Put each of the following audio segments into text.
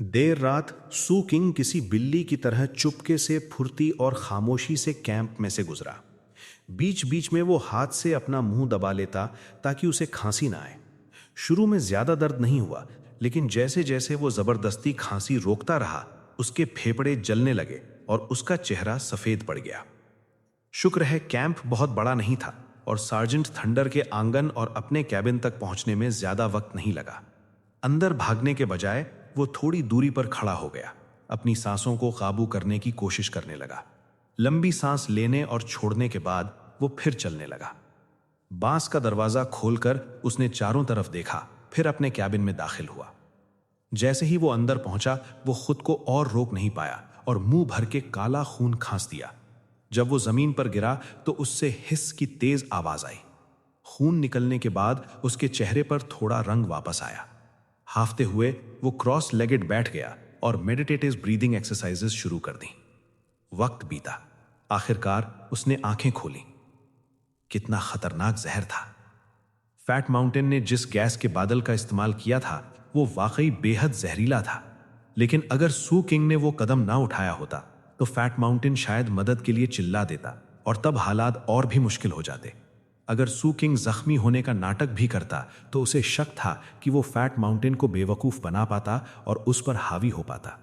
देर रात सू किंग किसी बिल्ली की तरह चुपके से फुर्ती और खामोशी से कैंप में से गुजरा। बीच बीच में वो हाथ से अपना मुंह दबा लेता ताकि उसे खांसी ना आए। शुरू में ज्यादा दर्द नहीं हुआ, लेकिन जैसे जैसे वो जबरदस्ती खांसी रोकता रहा, उसके फेफड़े जलने लगे और उसका चेहरा सफेद पड़ गया। शुक्र है कैंप बहुत बड़ा नहीं था और सार्जेंट थंडर के आंगन और अपने कैबिन तक पहुंचने में ज्यादा वक्त नहीं लगा। अंदर भागने के बजाय वो थोड़ी दूरी पर खड़ा हो गया, अपनी सांसों को काबू करने की कोशिश करने लगा। लंबी सांस लेने और छोड़ने के बाद वो फिर चलने लगा। बांस का दरवाजा खोलकर उसने चारों तरफ देखा, फिर अपने कैबिन में दाखिल हुआ। जैसे ही वो अंदर पहुंचा, वो खुद को और रोक नहीं पाया और मुंह भर के काला खून खांस दिया। जब वो जमीन पर गिरा तो उससे हिस की तेज आवाज आई। खून निकलने के बाद उसके चेहरे पर थोड़ा रंग वापस आया। हाफते हुए वो क्रॉस लेगेड बैठ गया और मेडिटेटिव ब्रीदिंग एक्सरसाइजेस शुरू कर दी। वक्त बीता। आखिरकार उसने आंखें खोली। कितना खतरनाक जहर था। फैट माउंटेन ने जिस गैस के बादल का इस्तेमाल किया था वो वाकई बेहद जहरीला था। लेकिन अगर सू किंग ने वो कदम ना उठाया होता तो फैट माउंटेन शायद मदद के लिए चिल्ला देता और तब हालात और भी मुश्किल हो जाते। अगर सू किंग जख्मी होने का नाटक भी करता तो उसे शक था कि वो फैट माउंटेन को बेवकूफ बना पाता और उस पर हावी हो पाता।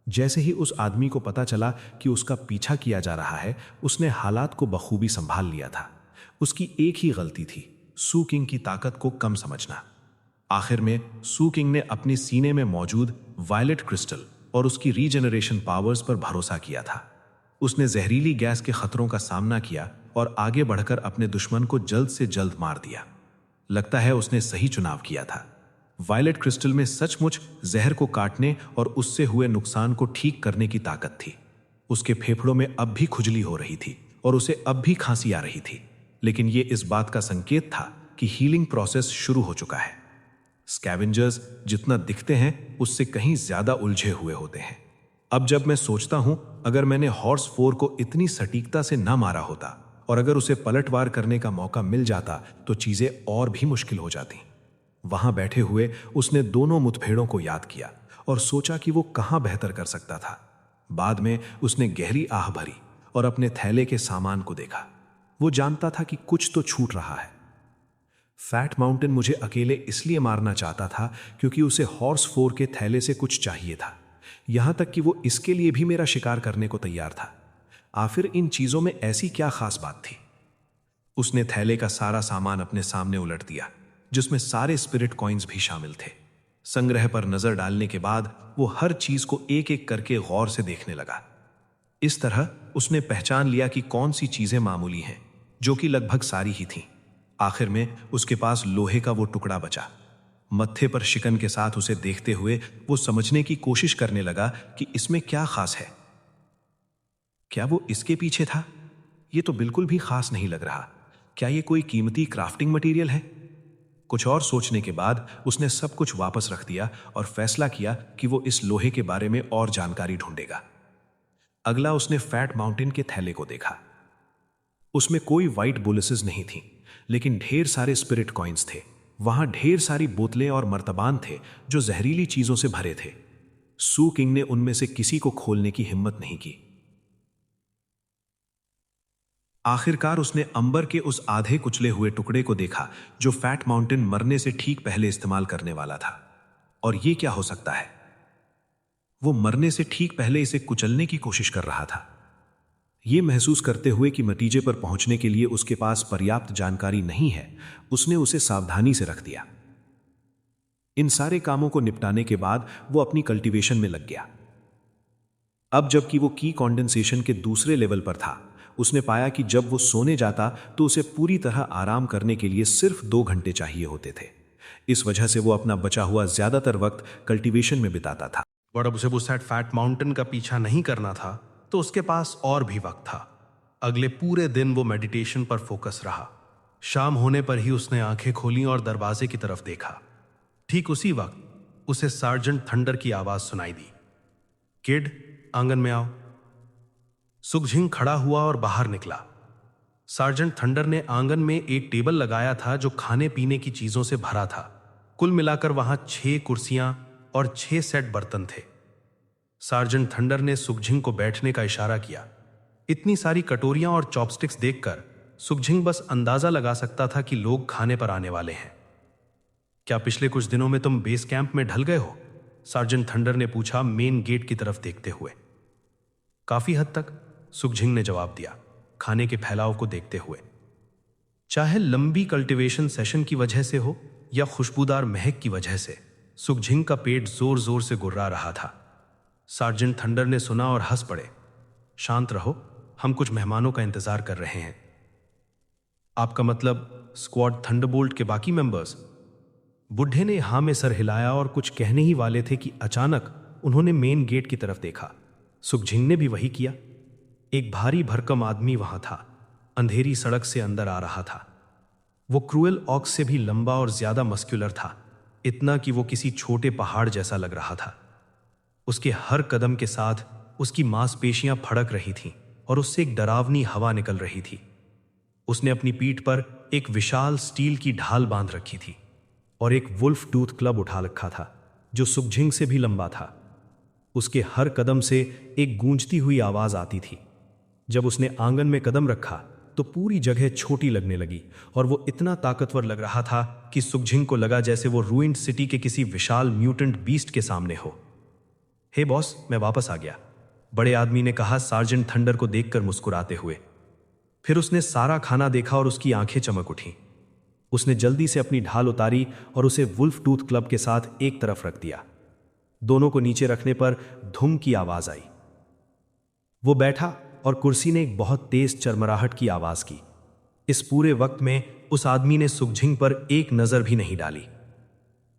जैसे ही उस आदमी को पता चला कि उसका पीछा किया जा रहा है, उसने हालात को बखूबी संभाल लिया था। उसकी एक ही गलती थी, सू किंग की ताकत को कम समझना। आखिर में सू किंग ने अपने सीने में मौजूद वायलेट क्रिस्टल और उसकी रीजनरेशन पावर्स पर भरोसा किया था। उसने जहरीली गैस के खतरों का सामना किया और आगे बढ़कर अपने दुश्मन को जल्द से जल्द मार दिया। लगता है उसने सही चुनाव किया था। वायलेट क्रिस्टल में सचमुच जहर को काटने और उससे हुए नुकसान को ठीक करने की ताकत थी। उसके फेफड़ों में अब भी खुजली हो रही थी और उसे अब भी खांसी आ रही थी, लेकिन यह इस बात का संकेत था कि हीलिंग प्रोसेस शुरू हो चुका है। स्कैवेंजर्स जितना दिखते हैं उससे कहीं ज्यादा उलझे हुए होते हैं। अब जब मैं सोचता हूं, अगर मैंने हॉर्स फोर को इतनी सटीकता से ना मारा होता और अगर उसे पलटवार करने का मौका मिल जाता तो चीजें और भी मुश्किल हो जाती। वहां बैठे हुए उसने दोनों मुठभेड़ों को याद किया और सोचा कि वो कहां बेहतर कर सकता था। बाद में उसने गहरी आह भरी और अपने थैले के सामान को देखा। वो जानता था कि कुछ तो छूट रहा है। फैट माउंटेन मुझे अकेले इसलिए मारना चाहता था क्योंकि उसे हॉर्स फोर के थैले से कुछ चाहिए था। यहां तक कि वो इसके लिए भी मेरा शिकार करने को तैयार था। आखिर इन चीजों में ऐसी क्या खास बात थी? उसने थैले का सारा सामान अपने सामने उलट दिया, जिसमें सारे स्पिरिट कॉइन्स भी शामिल थे। संग्रह पर नजर डालने के बाद वो हर चीज को एक एक करके गौर से देखने लगा। इस तरह उसने पहचान लिया कि कौन सी चीजें मामूली हैं, जो कि लगभग सारी ही थीं। आखिर में उसके पास लोहे का वो टुकड़ा बचा। मत्थे पर शिकन के साथ उसे देखते हुए वो समझने की कोशिश करने लगा कि इसमें क्या खास है। क्या वो इसके पीछे था? ये तो बिल्कुल भी खास नहीं लग रहा। क्या ये कोई कीमती क्राफ्टिंग मटेरियल है? कुछ और सोचने के बाद उसने सब कुछ वापस रख दिया और फैसला किया कि वो इस लोहे के बारे में और जानकारी ढूंढेगा। अगला उसने फैट माउंटेन के थैले को देखा। उसमें कोई व्हाइट बुलेसेस नहीं थी, लेकिन ढेर सारे स्पिरिट कॉइन्स थे। वहां ढेर सारी बोतलें और मर्तबान थे जो जहरीली चीजों से भरे थे। सू किंग ने उनमें से किसी को खोलने की हिम्मत नहीं की। आखिरकार उसने अंबर के उस आधे कुचले हुए टुकड़े को देखा जो फैट माउंटेन मरने से ठीक पहले इस्तेमाल करने वाला था। और ये क्या हो सकता है? वो मरने से ठीक पहले इसे कुचलने की कोशिश कर रहा था। ये महसूस करते हुए कि नतीजे पर पहुंचने के लिए उसके पास पर्याप्त जानकारी नहीं है, उसने उसे सावधानी से रख दिया। इन सारे कामों को निपटाने के बाद वो अपनी कल्टीवेशन में लग गया। अब जबकि वो की कॉन्डेंसेशन के दूसरे लेवल पर था, उसने पाया कि जब वो सोने जाता तो उसे पूरी तरह आराम करने के लिए सिर्फ 2 घंटे चाहिए होते थे। इस वजह से वो अपना बचा हुआ ज्यादातर वक्त कल्टीवेशन में बिताता था। और अब उसे उस साइड फैट माउंटेन का पीछा नहीं करना था, तो उसके पास और भी वक्त था। अगले पूरे दिन वो मेडिटेशन पर फोकस रहा। शाम होने पर ही उसने आंखें खोली और दरवाजे की तरफ देखा। ठीक उसी वक्त उसे सार्जेंट थंडर की आवाज सुनाई दी। किड, आंगन में आओ। सुखझिंग खड़ा हुआ और बाहर निकला। सार्जेंट थंडर ने आंगन में एक टेबल लगाया था जो खाने पीने की चीजों से भरा था। कुल मिलाकर वहां 6 कुर्सियां और 6 सेट बर्तन थे। सार्जेंट थंडर ने सुखझिंग को बैठने का इशारा किया। इतनी सारी कटोरियां और चॉपस्टिक्स देखकर सुखझिंग बस अंदाजा लगा सकता था कि लोग खाने पर आने वाले हैं। क्या पिछले कुछ दिनों में तुम बेस कैंप में ढल गए हो? सार्जेंट थंडर ने पूछा, मेन गेट की तरफ देखते हुए। काफी हद तक, सुखझिंग ने जवाब दिया, खाने के फैलाव को देखते हुए। चाहे लंबी कल्टीवेशन सेशन की वजह से हो या खुशबूदार महक की वजह से, सुखझिंग का पेट जोर जोर से गुर्रा रहा था। सार्जेंट थंडर ने सुना और हंस पड़े। शांत रहो, हम कुछ मेहमानों का इंतजार कर रहे हैं। आपका मतलब स्क्वाड थंडरबोल्ट के बाकी मेंबर्स? बुढ़े ने हाँ में सर हिलाया और कुछ कहने ही वाले थे कि अचानक उन्होंने मेन गेट की तरफ देखा। सुखझिंग ने भी वही किया। एक भारी भरकम आदमी वहां था, अंधेरी सड़क से अंदर आ रहा था। वो क्रूएल ऑक्स से भी लंबा और ज्यादा मस्कुलर था, इतना कि वो किसी छोटे पहाड़ जैसा लग रहा था। उसके हर कदम के साथ उसकी मांसपेशियां फड़क रही थीं और उससे एक डरावनी हवा निकल रही थी। उसने अपनी पीठ पर एक विशाल स्टील की ढाल बांध रखी थी और एक वुल्फ टूथ क्लब उठा रखा था जो सुखझिंग से भी लंबा था। उसके हर कदम से एक गूंजती हुई आवाज आती थी। जब उसने आंगन में कदम रखा तो पूरी जगह छोटी लगने लगी और वो इतना ताकतवर लग रहा था कि सुखझिंग को लगा जैसे वो रूइंड सिटी के किसी विशाल म्यूटेंट बीस्ट के सामने हो। हे बॉस, मैं वापस आ गया, बड़े आदमी ने कहा सार्जेंट थंडर को देखकर मुस्कुराते हुए। फिर उसने सारा खाना देखा और उसकी आंखें चमक उठीं। उसने जल्दी से अपनी ढाल उतारी और उसे वुल्फ टूथ क्लब के साथ एक तरफ रख दिया। दोनों को नीचे रखने पर धुम की आवाज आई। वो बैठा और कुर्सी ने एक बहुत तेज चरमराहट की आवाज की। इस पूरे वक्त में उस आदमी ने सुखझिंग पर एक नजर भी नहीं डाली।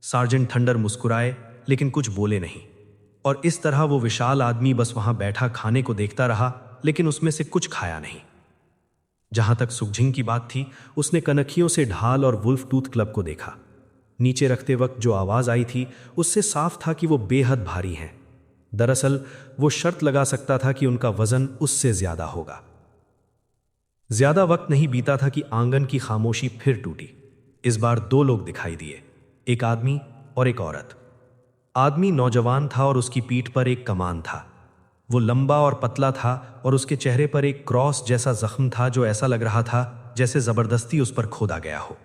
सार्जेंट थंडर मुस्कुराए लेकिन कुछ बोले नहीं, और इस तरह वो विशाल आदमी बस वहां बैठा खाने को देखता रहा, लेकिन उसमें से कुछ खाया नहीं। जहां तक सुखझिंग की बात थी, उसने कनखियों से ढाल और वुल्फ टूथ क्लब को देखा। नीचे रखते वक्त जो आवाज आई थी उससे साफ था कि वो बेहद भारी हैं। दरअसल वो शर्त लगा सकता था कि उनका वजन उससे ज्यादा होगा। ज्यादा वक्त नहीं बीता था कि आंगन की खामोशी फिर टूटी। इस बार 2 लोग दिखाई दिए, एक आदमी और एक औरत। आदमी नौजवान था और उसकी पीठ पर एक कमान था। वो लंबा और पतला था और उसके चेहरे पर एक क्रॉस जैसा जख्म था जो ऐसा लग रहा था जैसे जबरदस्ती उस पर खोदा गया हो।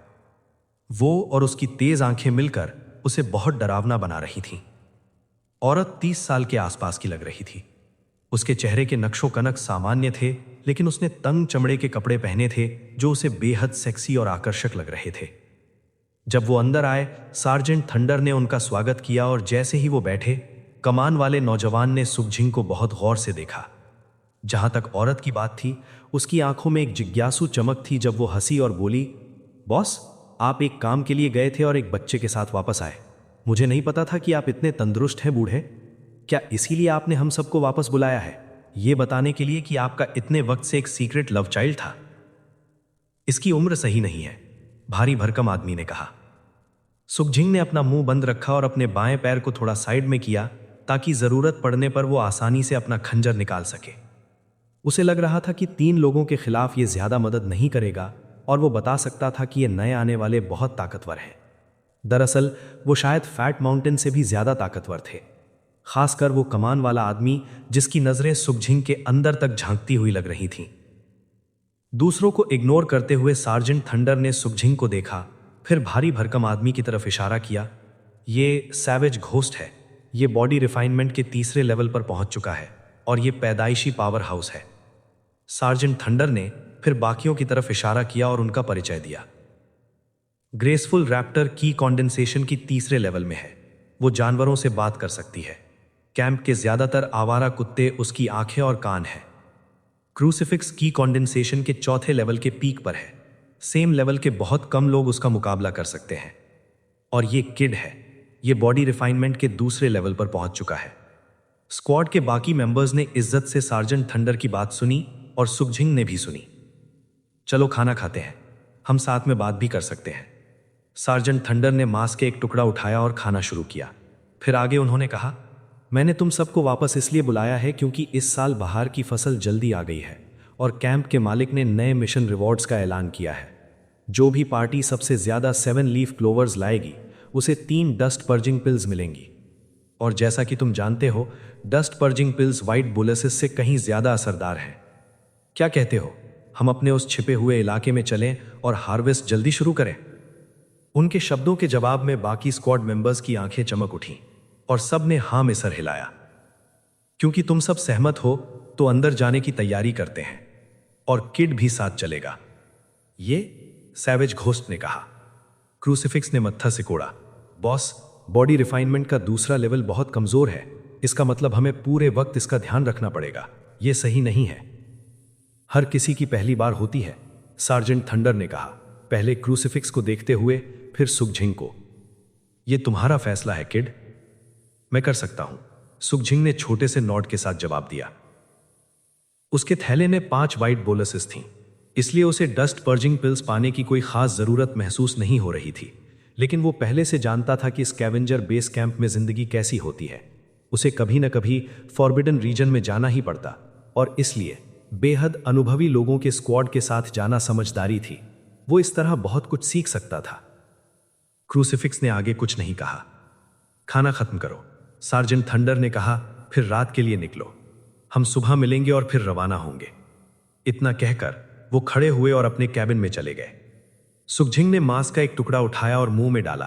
वो और उसकी तेज आंखें मिलकर उसे बहुत डरावना बना रही थीं। औरत 30 साल के आसपास की लग रही थी। उसके चेहरे के नक्शो कनक सामान्य थे, लेकिन उसने तंग चमड़े के कपड़े पहने थे जो उसे बेहद सेक्सी और आकर्षक लग रहे थे। जब वो अंदर आए, सार्जेंट थंडर ने उनका स्वागत किया और जैसे ही वो बैठे, कमान वाले नौजवान ने सुखझिंग को बहुत गौर से देखा। जहां तक औरत की बात थी, उसकी आंखों में एक जिज्ञासु चमक थी जब वो हंसी और बोली, बॉस, आप एक काम के लिए गए थे और एक बच्चे के साथ वापस आए। मुझे नहीं पता था कि आप इतने तंदुरुस्त हैं बूढ़े। क्या इसीलिए आपने हम सबको वापस बुलाया है, ये बताने के लिए कि आपका इतने वक्त से एक सीक्रेट लव चाइल्ड था? इसकी उम्र सही नहीं है, भारी भरकम आदमी ने कहा। सुखझिंग ने अपना मुंह बंद रखा और अपने बाएं पैर को थोड़ा साइड में किया ताकि जरूरत पड़ने पर वो आसानी से अपना खंजर निकाल सके। उसे लग रहा था कि 3 लोगों के खिलाफ ये ज्यादा मदद नहीं करेगा और वो बता सकता था कि ये नए आने वाले बहुत ताकतवर हैं। दरअसल वो शायद फैट माउंटेन से भी ज्यादा ताकतवर थे, खासकर वो कमान वाला आदमी जिसकी नजरें सुखझिंग के अंदर तक झांकती हुई लग रही थीं। दूसरों को इग्नोर करते हुए सार्जेंट थंडर ने सुखझिंग को देखा, फिर भारी भरकम आदमी की तरफ इशारा किया। ये सैवेज घोस्ट है, ये बॉडी रिफाइनमेंट के 3रे लेवल पर पहुंच चुका है और ये पैदाइशी पावर हाउस है। सार्जेंट थंडर ने फिर बाकियों की तरफ इशारा किया और उनका परिचय दिया। ग्रेसफुल रैप्टर की कॉन्डेंसेशन की 3रे लेवल में है, वो जानवरों से बात कर सकती है। कैंप के ज्यादातर आवारा कुत्ते उसकी आंखें और कान हैं। क्रूसिफिक्स की कॉन्डेंसेशन के 4थे लेवल के पीक पर है, सेम लेवल के बहुत कम लोग उसका मुकाबला कर सकते हैं। और ये किड है, ये बॉडी रिफाइनमेंट के 2रे लेवल पर पहुंच चुका है। स्क्वाड के बाकी मेंबर्स ने इज्जत से सार्जेंट थंडर की बात सुनी और सुखझिंग ने भी सुनी। चलो खाना खाते हैं, हम साथ में बात भी कर सकते हैं। सार्जेंट थंडर ने मांस के एक टुकड़ा उठाया और खाना शुरू किया। फिर आगे उन्होंने कहा, मैंने तुम सबको वापस इसलिए बुलाया है क्योंकि इस साल बहार की फसल जल्दी आ गई है और कैंप के मालिक ने नए मिशन रिवॉर्ड्स का ऐलान किया है। जो भी पार्टी सबसे ज्यादा 7 लीफ क्लोवर्स लाएगी उसे 3 डस्ट पर्जिंग पिल्स मिलेंगी। और जैसा कि तुम जानते हो, डस्ट पर्जिंग पिल्स व्हाइट बुलेसिस से कहीं ज्यादा असरदार हैं। क्या कहते हो, हम अपने उस छिपे हुए इलाके में चलें और हार्वेस्ट जल्दी शुरू करें? उनके शब्दों के जवाब में बाकी स्क्वाड मेंबर्स की आंखें चमक उठीं और सब ने हां में सर हिलाया। क्योंकि तुम सब सहमत हो तो अंदर जाने की तैयारी करते हैं, और किड भी साथ चलेगा। ये सैवेज घोस्ट ने कहा। क्रूसिफिक्स ने मत्था सिकोड़ा। बॉस, बॉडी रिफाइनमेंट का दूसरा लेवल बहुत कमजोर है। इसका मतलब हमें पूरे वक्त इसका ध्यान रखना पड़ेगा। यह सही नहीं है। हर किसी की पहली बार होती है, सार्जेंट थंडर ने कहा, पहले क्रूसिफिक्स को देखते हुए फिर सुखझिंग को। यह तुम्हारा फैसला है किड। मैं कर सकता हूं, सुखझिंग ने छोटे से नॉड के साथ जवाब दिया। उसके थैले में 5 व्हाइट बोलसेस थीं, इसलिए उसे डस्ट पर्जिंग पिल्स पाने की कोई खास जरूरत महसूस नहीं हो रही थी। लेकिन वो पहले से जानता था कि स्कैवेंजर बेस कैंप में जिंदगी कैसी होती है। उसे कभी न कभी फॉरबिडन रीजन में जाना ही पड़ता, और इसलिए बेहद अनुभवी लोगों के स्क्वाड के साथ जाना समझदारी थी। वो इस तरह बहुत कुछ सीख सकता था। क्रूसिफिक्स ने आगे कुछ नहीं कहा। खाना खत्म करो, सार्जेंट थंडर ने कहा, फिर रात के लिए निकलो। हम सुबह मिलेंगे और फिर रवाना होंगे। इतना कहकर वो खड़े हुए और अपने कैबिन में चले गए। सुखझिंग ने मांस का एक टुकड़ा उठाया और मुंह में डाला।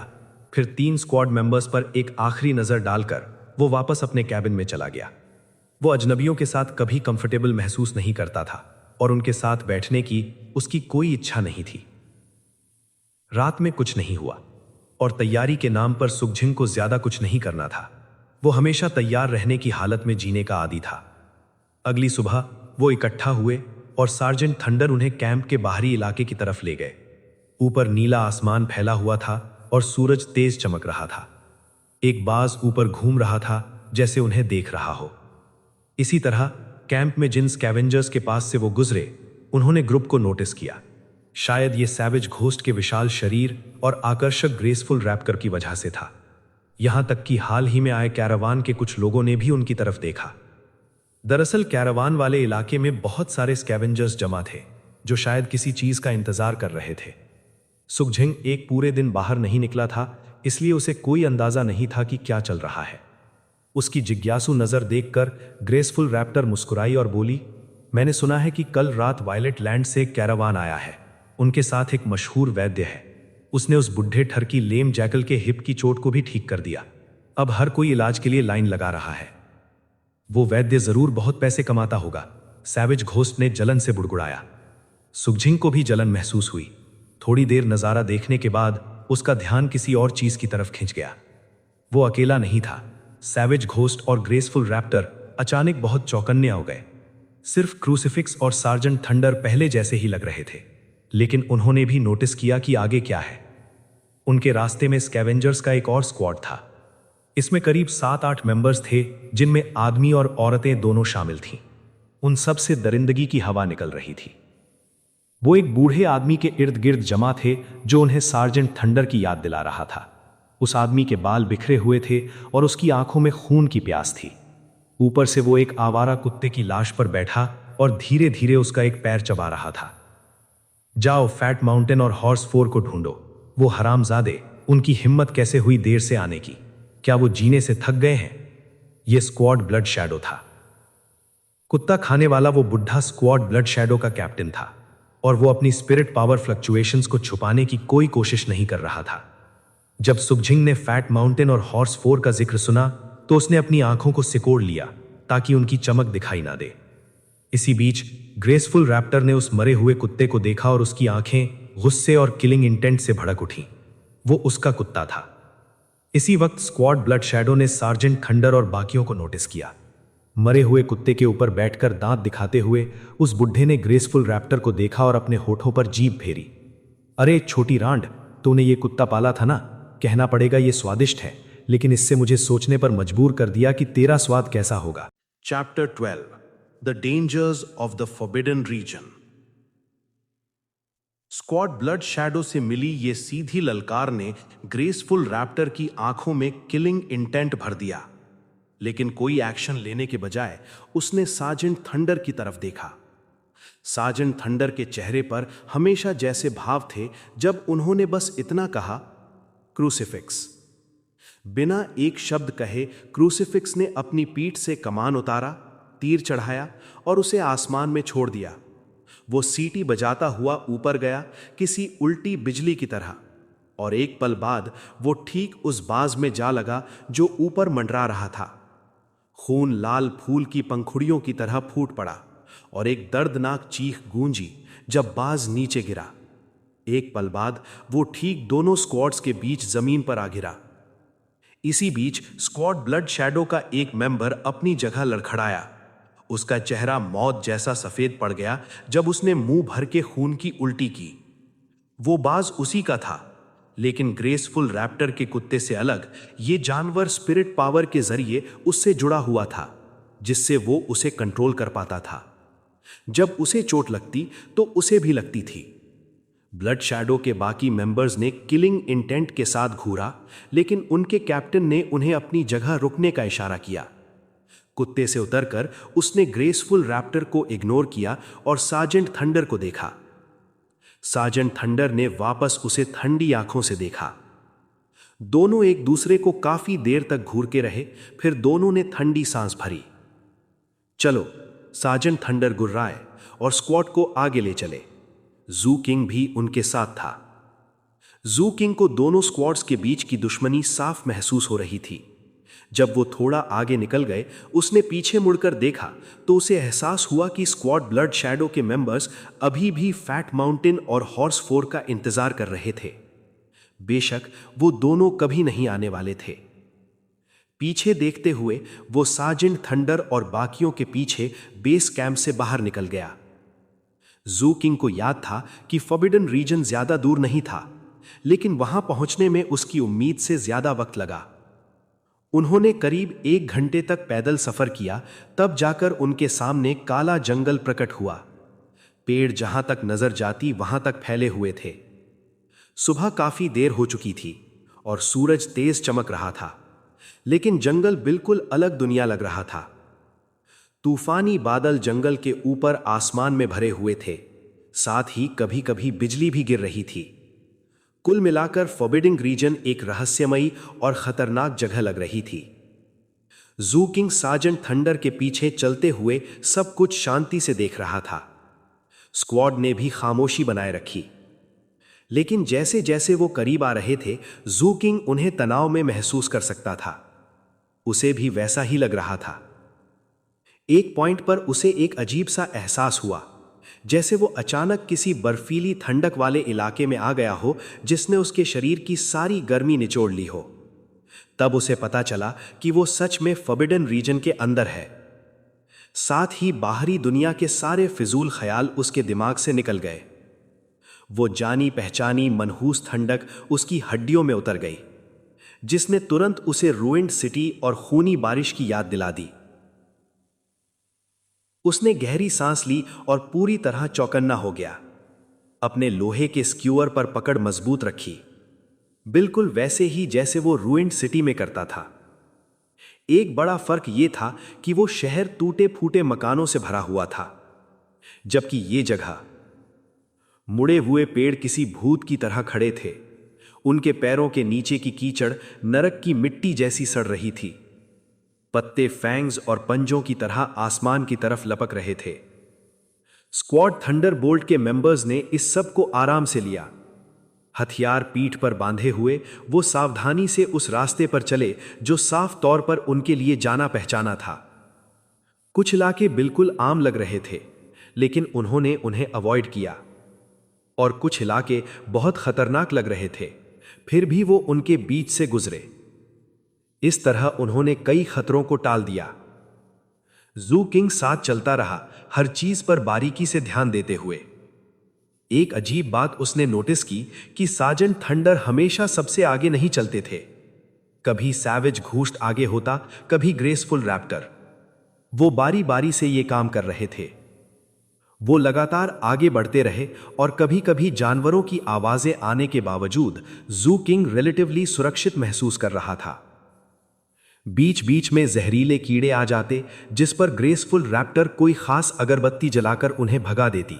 फिर 3 स्क्वाड मेंबर्स पर एक आखिरी नजर डालकर वो वापस अपने कैबिन में चला गया। वो अजनबियों के साथ कभी कंफर्टेबल महसूस नहीं करता था, और उनके साथ बैठने की उसकी कोई इच्छा नहीं थी। रात में कुछ नहीं हुआ, और तैयारी के नाम पर सुखझिंग को ज्यादा कुछ नहीं करना था। वो हमेशा तैयार रहने की हालत में जीने का आदी था। अगली सुबह वो इकट्ठा हुए और सार्जेंट थंडर उन्हें कैंप के बाहरी इलाके की तरफ ले गए। ऊपर नीला आसमान फैला हुआ था और सूरज तेज चमक रहा था। एक बाज ऊपर घूम रहा था, जैसे उन्हें देख रहा हो। इसी तरह कैंप में जिन स्कैवेंजर्स के पास से वो गुजरे, उन्होंने ग्रुप को नोटिस किया। शायद ये सैवेज घोस्ट के विशाल शरीर और आकर्षक ग्रेसफुल रैप्टर की वजह से था। यहां तक कि हाल ही में आए कैरावान के कुछ लोगों ने भी उनकी तरफ देखा। दरअसल कैरावान वाले इलाके में बहुत सारे स्कैवेंजर्स जमा थे, जो शायद किसी चीज का इंतजार कर रहे थे। सुखझिंग एक पूरे दिन बाहर नहीं निकला था, इसलिए उसे कोई अंदाजा नहीं था कि क्या चल रहा है। उसकी जिज्ञासु नजर देखकर ग्रेसफुल रैप्टर मुस्कुराई और बोली, मैंने सुना है कि कल रात वायलेट लैंड से एक कैरावान आया है। उनके साथ एक मशहूर वैद्य है। उसने उस बुढ़े ठरकी लेम जैकल के हिप की चोट को भी ठीक कर दिया। अब हर कोई इलाज के लिए लाइन लगा रहा है। वो वैद्य जरूर बहुत पैसे कमाता होगा, सैवेज घोस्ट ने जलन से बुड़बुड़ाया। सुखझिंग को भी जलन महसूस हुई। थोड़ी देर नजारा देखने के बाद उसका ध्यान किसी और चीज की तरफ खिंच गया। वो अकेला नहीं था। सैवेज घोस्ट और ग्रेसफुल रैप्टर अचानक बहुत चौकन्ने हो गए। सिर्फ क्रूसिफिक्स और सार्जेंट थंडर पहले जैसे ही लग रहे थे, लेकिन उन्होंने भी नोटिस किया कि आगे क्या है। उनके रास्ते में स्कैवेंजर्स का एक और स्क्वाड था। इसमें करीब 7-8 मेंबर्स थे, जिनमें आदमी और औरतें दोनों शामिल थीं। उन सब से दरिंदगी की हवा निकल रही थी। वो एक बूढ़े आदमी के इर्द गिर्द जमा थे, जो उन्हें सार्जेंट थंडर की याद दिला रहा था। उस आदमी के बाल बिखरे हुए थे और उसकी आंखों में खून की प्यास थी। ऊपर से वो एक आवारा कुत्ते की लाश पर बैठा और धीरे धीरे उसका एक पैर चबा रहा था। जाओ फैट माउंटेन और हॉर्स 4 को ढूंढो। वो हरामजादे, उनकी हिम्मत कैसे हुई देर से आने की? क्या वो जीने से थक गए हैं? यह स्क्वाड ब्लड शैडो था। कुत्ता खाने वाला वो बुढ़ा स्क्वाड ब्लड शैडो का कैप्टन था, और वो अपनी स्पिरिट पावर फ्लक्चुएशंस को छुपाने की कोई कोशिश नहीं कर रहा था। जब सुखझिंग ने फैट माउंटेन और हॉर्स 4 का जिक्र सुना, तो उसने अपनी आंखों को सिकोड़ लिया ताकि उनकी चमक दिखाई ना दे। इसी बीच ग्रेसफुल रैप्टर ने उस मरे हुए कुत्ते को देखा और उसकी आंखें गुस्से और किलिंग इंटेंट से भड़क उठीं। वो उसका कुत्ता था। इसी वक्त स्क्वाड ब्लड शैडो ने सार्जेंट थंडर और बाकियों को नोटिस किया। मरे हुए कुत्ते के ऊपर बैठकर दांत दिखाते हुए उस बुढ़े ने ग्रेसफुल रैप्टर को देखा और अपने होठों पर जीभ फेरी। अरे छोटी रांड, तूने ये कुत्ता पाला था ना? कहना पड़ेगा ये स्वादिष्ट है, लेकिन इससे मुझे सोचने पर मजबूर कर दिया कि तेरा स्वाद कैसा होगा। Chapter 12 the dangers of the forbidden region. Squad blood shadow से मिली ये सीधी ललकार ने ग्रेसफुल रैप्टर की आंखों में किलिंग इंटेंट भर दिया, लेकिन कोई एक्शन लेने के बजाय उसने सार्जेंट थंडर की तरफ देखा। सार्जेंट थंडर के चेहरे पर हमेशा जैसे भाव थे जब उन्होंने बस इतना कहा, क्रूसिफिक्स। बिना एक शब्द कहे क्रूसिफिक्स ने अपनी पीठ से कमान उतारा, तीर चढ़ाया और उसे आसमान में छोड़ दिया। वो सीटी बजाता हुआ ऊपर गया, किसी उल्टी बिजली की तरह, और एक पल बाद वो ठीक उस बाज में जा लगा जो ऊपर मंडरा रहा था। खून लाल फूल की पंखुड़ियों की तरह फूट पड़ा और एक दर्दनाक चीख गूंजी जब बाज नीचे गिरा। एक पल बाद वो ठीक दोनों स्क्वाड्स के बीच जमीन पर आ गिरा। इसी बीच स्क्वाड ब्लड शैडो का एक मेंबर अपनी जगह लड़खड़ाया। उसका चेहरा मौत जैसा सफेद पड़ गया जब उसने मुंह भर के खून की उल्टी की। वो बाज उसी का था, लेकिन ग्रेसफुल रैप्टर के कुत्ते से अलग ये जानवर स्पिरिट पावर के जरिए उससे जुड़ा हुआ था, जिससे वो उसे कंट्रोल कर पाता था। जब उसे चोट लगती तो उसे भी लगती थी। ब्लड शैडो के बाकी मेंबर्स ने किलिंग इंटेंट के साथ घूरा, लेकिन उनके कैप्टन ने उन्हें अपनी जगह रुकने का इशारा किया। कुत्ते से उतरकर उसने ग्रेसफुल रैप्टर को इग्नोर किया और सार्जेंट थंडर को देखा। सार्जेंट थंडर ने वापस उसे ठंडी आंखों से देखा। दोनों एक दूसरे को काफी देर तक घूरते रहे, फिर दोनों ने ठंडी सांस भरी। चलो, सार्जेंट थंडर गुर्राए और स्क्वाड को आगे ले चले। जू किंग भी उनके साथ था। जू किंग को दोनों स्क्वाड्स के बीच की दुश्मनी साफ महसूस हो रही थी। जब वो थोड़ा आगे निकल गए, उसने पीछे मुड़कर देखा तो उसे एहसास हुआ कि स्क्वाड ब्लड शैडो के मेंबर्स अभी भी फैट माउंटेन और हॉर्स फोर का इंतजार कर रहे थे। बेशक वो दोनों कभी नहीं आने वाले थे। पीछे देखते हुए वो सार्जेंट थंडर और बाकियों के पीछे बेस कैंप से बाहर निकल गया। जू किंग को याद था कि फॉरबिडन रीजन ज्यादा दूर नहीं था, लेकिन वहां पहुंचने में उसकी उम्मीद से ज्यादा वक्त लगा। उन्होंने करीब 1 घंटे तक पैदल सफर किया, तब जाकर उनके सामने काला जंगल प्रकट हुआ। पेड़ जहां तक नजर जाती वहां तक फैले हुए थे। सुबह काफी देर हो चुकी थी और सूरज तेज चमक रहा था, लेकिन जंगल बिल्कुल अलग दुनिया लग रहा था। तूफानी बादल जंगल के ऊपर आसमान में भरे हुए थे, साथ ही कभी कभी बिजली भी गिर रही थी। कुल मिलाकर फॉरबिडन रीजन एक रहस्यमयी और खतरनाक जगह लग रही थी। जू किंग सार्जेंट थंडर के पीछे चलते हुए सब कुछ शांति से देख रहा था। स्क्वाड ने भी खामोशी बनाए रखी, लेकिन जैसे जैसे वो करीब आ रहे थे, जू किंग उन्हें तनाव में महसूस कर सकता था। उसे भी वैसा ही लग रहा था। एक पॉइंट पर उसे एक अजीब सा एहसास हुआ, जैसे वो अचानक किसी बर्फीली ठंडक वाले इलाके में आ गया हो जिसने उसके शरीर की सारी गर्मी निचोड़ ली हो। तब उसे पता चला कि वो सच में फॉरबिडन रीजन के अंदर है। साथ ही बाहरी दुनिया के सारे फिजूल ख्याल उसके दिमाग से निकल गए। वो जानी पहचानी मनहूस ठंडक उसकी हड्डियों में उतर गई, जिसने तुरंत उसे रूइंड सिटी और खूनी बारिश की याद दिला दी। उसने गहरी सांस ली और पूरी तरह चौकन्ना हो गया। अपने लोहे के स्क्यूअर पर पकड़ मजबूत रखी, बिल्कुल वैसे ही जैसे वो रूइंड सिटी में करता था। एक बड़ा फर्क ये था कि वो शहर टूटे फूटे मकानों से भरा हुआ था, जबकि ये जगह मुड़े हुए पेड़ किसी भूत की तरह खड़े थे। उनके पैरों के नीचे की कीचड़ नरक की मिट्टी जैसी सड़ रही थी। पत्ते फैंग्स और पंजों की तरह आसमान की तरफ लपक रहे थे। स्क्वाड थंडरबोल्ट के मेंबर्स ने इस सब को आराम से लिया। हथियार पीठ पर बांधे हुए वो सावधानी से उस रास्ते पर चले जो साफ तौर पर उनके लिए जाना पहचाना था। कुछ इलाके बिल्कुल आम लग रहे थे, लेकिन उन्होंने उन्हें अवॉइड किया, और कुछ इलाके बहुत खतरनाक लग रहे थे, फिर भी वो उनके बीच से गुजरे। इस तरह उन्होंने कई खतरों को टाल दिया। जू किंग साथ चलता रहा, हर चीज पर बारीकी से ध्यान देते हुए। एक अजीब बात उसने नोटिस की कि सार्जेंट थंडर हमेशा सबसे आगे नहीं चलते थे। कभी सैवेज घूस्ट आगे होता, कभी ग्रेसफुल रैप्टर। वो बारी बारी से ये काम कर रहे थे। वो लगातार आगे बढ़ते रहे, और कभी कभी जानवरों की आवाजें आने के बावजूद जू किंग रिलेटिवली सुरक्षित महसूस कर रहा था। बीच बीच में जहरीले कीड़े आ जाते, जिस पर ग्रेसफुल रैप्टर कोई खास अगरबत्ती जलाकर उन्हें भगा देती।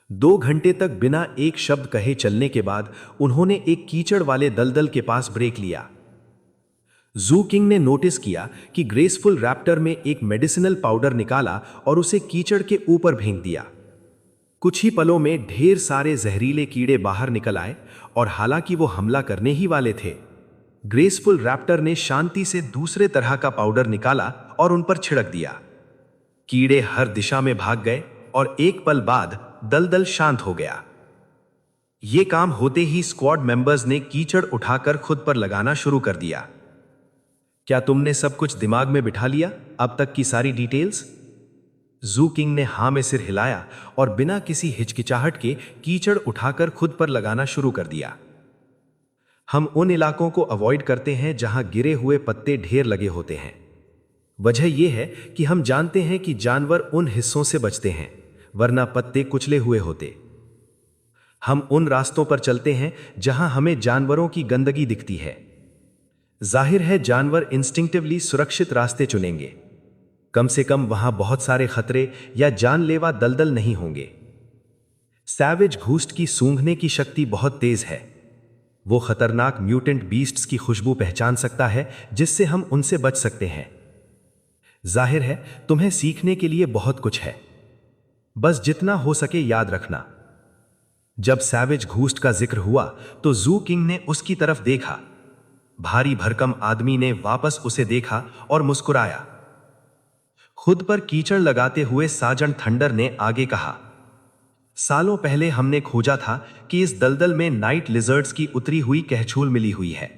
2 घंटे तक बिना एक शब्द कहे चलने के बाद उन्होंने एक कीचड़ वाले दलदल के पास ब्रेक लिया। जू किंग ने नोटिस किया कि ग्रेसफुल रैप्टर में एक मेडिसिनल पाउडर निकाला और उसे कीचड़ के ऊपर फेंक दिया। कुछ ही पलों में ढेर सारे जहरीले कीड़े बाहर निकल आए और हालांकि वो हमला करने ही वाले थे, ग्रेसफुल रैप्टर ने शांति से दूसरे तरह का पाउडर निकाला और उन पर छिड़क दिया। कीड़े हर दिशा में भाग गए और एक पल बाद दलदल शांत हो गया। ये काम होते ही स्क्वाड मेंबर्स ने कीचड़ उठाकर खुद पर लगाना शुरू कर दिया। क्या तुमने सब कुछ दिमाग में बिठा लिया, अब तक की सारी डिटेल्स? जू किंग ने हां में सिर हिलाया और बिना किसी हिचकिचाहट के कीचड़ उठाकर खुद पर लगाना शुरू कर दिया। हम उन इलाकों को अवॉइड करते हैं जहां गिरे हुए पत्ते ढेर लगे होते हैं। वजह यह है कि हम जानते हैं कि जानवर उन हिस्सों से बचते हैं, वरना पत्ते कुचले हुए होते। हम उन रास्तों पर चलते हैं जहां हमें जानवरों की गंदगी दिखती है। जाहिर है जानवर इंस्टिंक्टिवली सुरक्षित रास्ते चुनेंगे। कम से कम वहां बहुत सारे खतरे या जानलेवा दलदल नहीं होंगे। सैवेज घूस्ट की सूंघने की शक्ति बहुत तेज है। वो खतरनाक म्यूटेंट बीस्ट्स की खुशबू पहचान सकता है जिससे हम उनसे बच सकते हैं। जाहिर है तुम्हें सीखने के लिए बहुत कुछ है, बस जितना हो सके याद रखना। जब सैवेज घूस्ट का जिक्र हुआ तो जू किंग ने उसकी तरफ देखा। भारी भरकम आदमी ने वापस उसे देखा और मुस्कुराया। खुद पर कीचड़ लगाते हुए सार्जेंट थंडर ने आगे कहा, सालों पहले हमने खोजा था कि इस दलदल में नाइट लिजर्ड्स की उतरी हुई कहछूल मिली हुई है।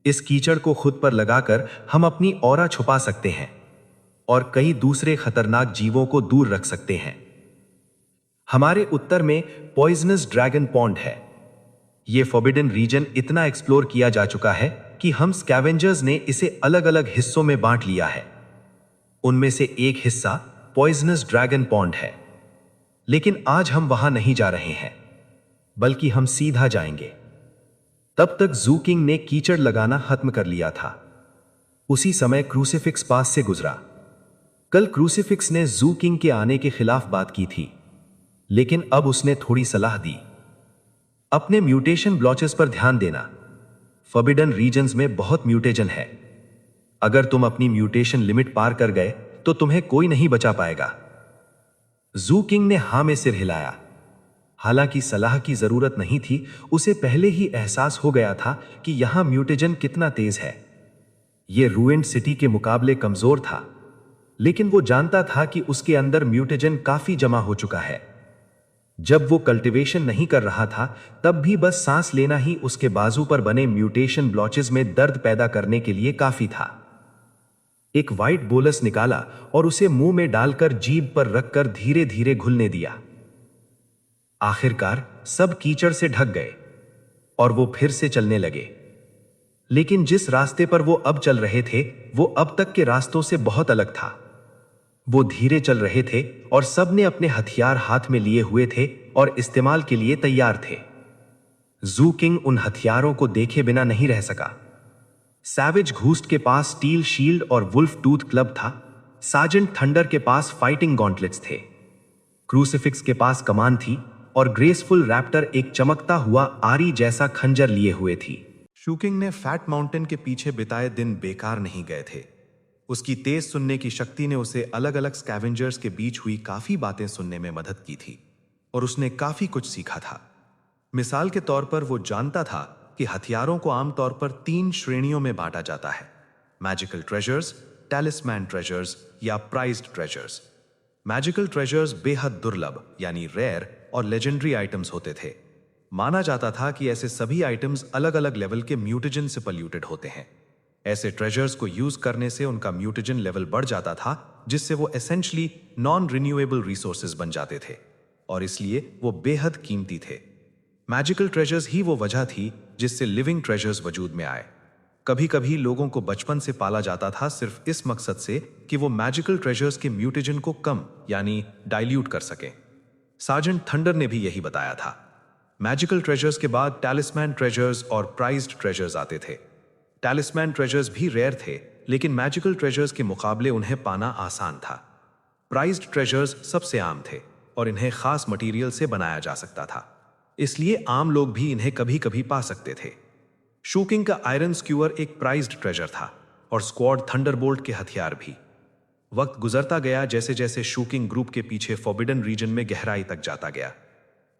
इस कीचड़ को खुद पर लगाकर हम अपनी ऑरा छुपा सकते हैं और कई दूसरे खतरनाक जीवों को दूर रख सकते हैं। हमारे उत्तर में पॉइजनस ड्रैगन पॉन्ड है। यह फॉरबिडन रीजन इतना एक्सप्लोर किया जा चुका है कि हम स्कैवेंजर्स ने इसे अलग अलग हिस्सों में बांट लिया है। उनमें से एक हिस्सा पॉइजनस ड्रैगन पॉन्ड है, लेकिन आज हम वहां नहीं जा रहे हैं, बल्कि हम सीधा जाएंगे। तब तक जू किंग ने कीचड़ लगाना खत्म कर लिया था। उसी समय क्रूसिफिक्स पास से गुजरा। कल क्रूसिफिक्स ने जू किंग के आने के खिलाफ बात की थी, लेकिन अब उसने थोड़ी सलाह दी। अपने म्यूटेशन ब्लॉचेस पर ध्यान देना। फॉरबिडन रीजन्स में बहुत म्यूटेजन है। अगर तुम अपनी म्यूटेशन लिमिट पार कर गए तो तुम्हें कोई नहीं बचा पाएगा। जू किंग ने हां में सिर हिलाया। हालांकि सलाह की जरूरत नहीं थी, उसे पहले ही एहसास हो गया था कि यहां म्यूटेजन कितना तेज है। यह रूइंड सिटी के मुकाबले कमजोर था, लेकिन वो जानता था कि उसके अंदर म्यूटेजन काफी जमा हो चुका है। जब वो कल्टीवेशन नहीं कर रहा था, तब भी बस सांस लेना ही उसके बाजू पर बने म्यूटेशन ब्लॉचेस में दर्द पैदा करने के लिए काफी था। एक व्हाइट बोलस निकाला और उसे मुंह में डालकर जीभ पर रखकर धीरे धीरे घुलने दिया। आखिरकार सब कीचड़ से ढक गए और वो फिर से चलने लगे। लेकिन जिस रास्ते पर वो अब चल रहे थे, वो अब तक के रास्तों से बहुत अलग था। वो धीरे चल रहे थे और सबने अपने हथियार हाथ में लिए हुए थे और इस्तेमाल के लिए तैयार थे। जू किंग उन हथियारों को देखे बिना नहीं रह सका। सैवेज घूस्ट के पास स्टील शील्ड और वुल्फ टूथ क्लब था। सार्जेंट थंडर के पास फाइटिंग गॉन्टलेट्स थे। क्रूसिफिक्स के पास कमान थी और ग्रेसफुल रैप्टर एक चमकता हुआ आरी जैसा खंजर लिए हुए थी। शूकिंग ने फैट माउंटेन के पीछे बिताए दिन बेकार नहीं गए थे। उसकी तेज सुनने की शक्ति ने उसे अलग अलग स्कैवेंजर्स के बीच हुई काफी बातें सुनने में मदद की थी और उसने काफी कुछ सीखा था। मिसाल के तौर पर वो जानता था कि हथियारों को आमतौर पर 3 श्रेणियों में बांटा जाता है: मैजिकल ट्रेजर्स, टैलिस्मैन ट्रेजर्स या प्राइज्ड ट्रेजर्स। मैजिकल ट्रेजर्स बेहद दुर्लभ यानी रेयर और लेजेंडरी आइटम्स होते थे। माना जाता था कि ऐसे सभी आइटम्स अलग अलग लेवल के म्यूटेजन से पल्यूटेड होते हैं। ऐसे ट्रेजर्स को यूज करने से उनका म्यूटेजन लेवल बढ़ जाता था, जिससे वो एसेंशली नॉन रिन्यूएबल रिसोर्सेज बन जाते थे और इसलिए वो बेहद कीमती थे। मैजिकल ट्रेजर्स ही वो वजह थी जिससे लिविंग ट्रेजर्स वजूद में आए। कभी कभी लोगों को बचपन से पाला जाता था सिर्फ इस मकसद से कि वो मैजिकल ट्रेजर्स के म्यूटेजन को कम यानी डाइल्यूट कर सकें। सार्जेंट थंडर ने भी यही बताया था। मैजिकल ट्रेजर्स के बाद टैलिस्मैन ट्रेजर्स और प्राइज्ड ट्रेजर्स आते थे। टैलिस्मैन ट्रेजर्स भी रेयर थे, लेकिन मैजिकल ट्रेजर्स के मुकाबले उन्हें पाना आसान था। प्राइज्ड ट्रेजर्स सबसे आम थे और इन्हें खास मटेरियल से बनाया जा सकता था, इसलिए आम लोग भी इन्हें कभी कभी पा सकते थे। शूकिंग का आयरन स्क्यूअर एक प्राइज्ड ट्रेजर था और स्क्वाड थंडरबोल्ट के हथियार भी। वक्त गुजरता गया जैसे जैसे शूकिंग ग्रुप के पीछे फॉरबिडन रीजन में गहराई तक जाता गया।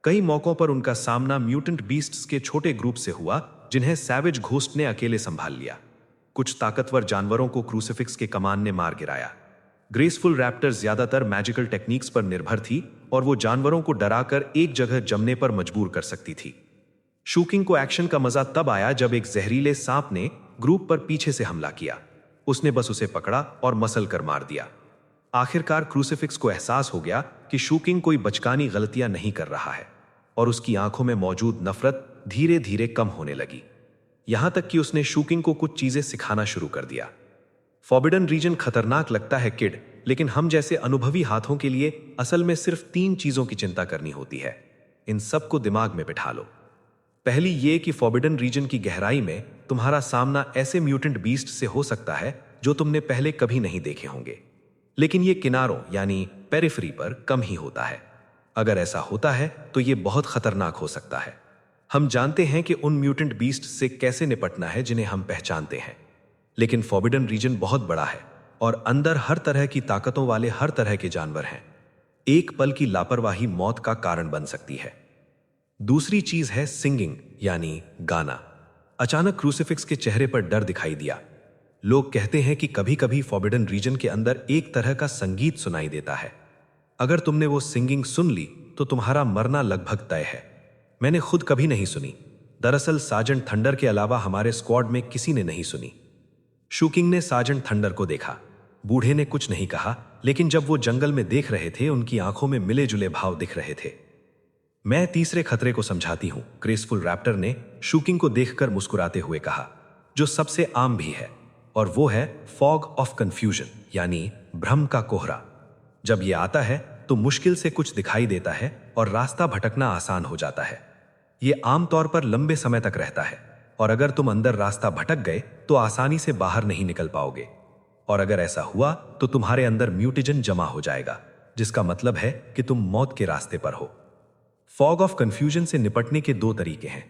कई मौकों पर उनका सामना म्यूटेंट बीस्ट्स के छोटे ग्रुप से हुआ जिन्हें सैवेज घोस्ट ने अकेले संभाल लिया। कुछ ताकतवर जानवरों को क्रूसिफिक्स के कमान ने मार गिराया। ग्रेसफुल रैप्टर ज्यादातर मैजिकल टेक्निक्स पर निर्भर थी और वो जानवरों को डराकर एक जगह जमने पर मजबूर कर सकती थी। शूकिंग को एक्शन का मजा तब आया जब एक जहरीले सांप ने ग्रुप पर पीछे से हमला किया। उसने बस उसे पकड़ा और मसल कर मार दिया। आखिरकार क्रूसिफिक्स को एहसास हो गया कि शूकिंग कोई बचकानी गलतियां नहीं कर रहा है और उसकी आंखों में मौजूद नफरत धीरे धीरे कम होने लगी। यहां तक कि उसने शूकिंग को कुछ चीजें सिखाना शुरू कर दिया। फॉरबिडन रीजन खतरनाक लगता है किड, लेकिन हम जैसे अनुभवी हाथों के लिए असल में सिर्फ 3 चीजों की चिंता करनी होती है। इन सबको दिमाग में बिठा लो। पहली ये कि फॉरबिडन रीजन की गहराई में तुम्हारा सामना ऐसे म्यूटेंट बीस्ट से हो सकता है जो तुमने पहले कभी नहीं देखे होंगे, लेकिन ये किनारों यानी पेरिफेरी पर कम ही होता है। अगर ऐसा होता है तो ये बहुत खतरनाक हो सकता है। हम जानते हैं कि उन म्यूटेंट बीस्ट से कैसे निपटना है जिन्हें हम पहचानते हैं, लेकिन फॉरबिडन रीजन बहुत बड़ा है और अंदर हर तरह की ताकतों वाले हर तरह के जानवर हैं। एक पल की लापरवाही मौत का कारण बन सकती है। दूसरी चीज है सिंगिंग यानी गाना। अचानक क्रूसिफिक्स के चेहरे पर डर दिखाई दिया। लोग कहते हैं कि कभी कभी फॉरबिडन रीजन के अंदर एक तरह का संगीत सुनाई देता है। अगर तुमने वो सिंगिंग सुन ली तो तुम्हारा मरना लगभग तय है। मैंने खुद कभी नहीं सुनी। दरअसल सार्जेंट थंडर के अलावा हमारे स्क्वाड में किसी ने नहीं सुनी। शूकिंग ने सार्जेंट थंडर को देखा। बूढ़े ने कुछ नहीं कहा, लेकिन जब वो जंगल में देख रहे थे उनकी आंखों में मिले जुले भाव दिख रहे थे। मैं तीसरे खतरे को समझाती हूं, ग्रेसफुल रैप्टर ने शूकिंग को देखकर मुस्कुराते हुए कहा, जो सबसे आम भी है, और वो है फॉग ऑफ कंफ्यूजन यानी भ्रम का कोहरा। जब ये आता है तो मुश्किल से कुछ दिखाई देता है और रास्ता भटकना आसान हो जाता है। ये आमतौर पर लंबे समय तक रहता है और अगर तुम अंदर रास्ता भटक गए तो आसानी से बाहर नहीं निकल पाओगे, और अगर ऐसा हुआ तो तुम्हारे अंदर म्यूटेजन जमा हो जाएगा, जिसका मतलब है कि तुम मौत के रास्ते पर हो। फॉग ऑफ कंफ्यूजन से निपटने के 2 तरीके हैं।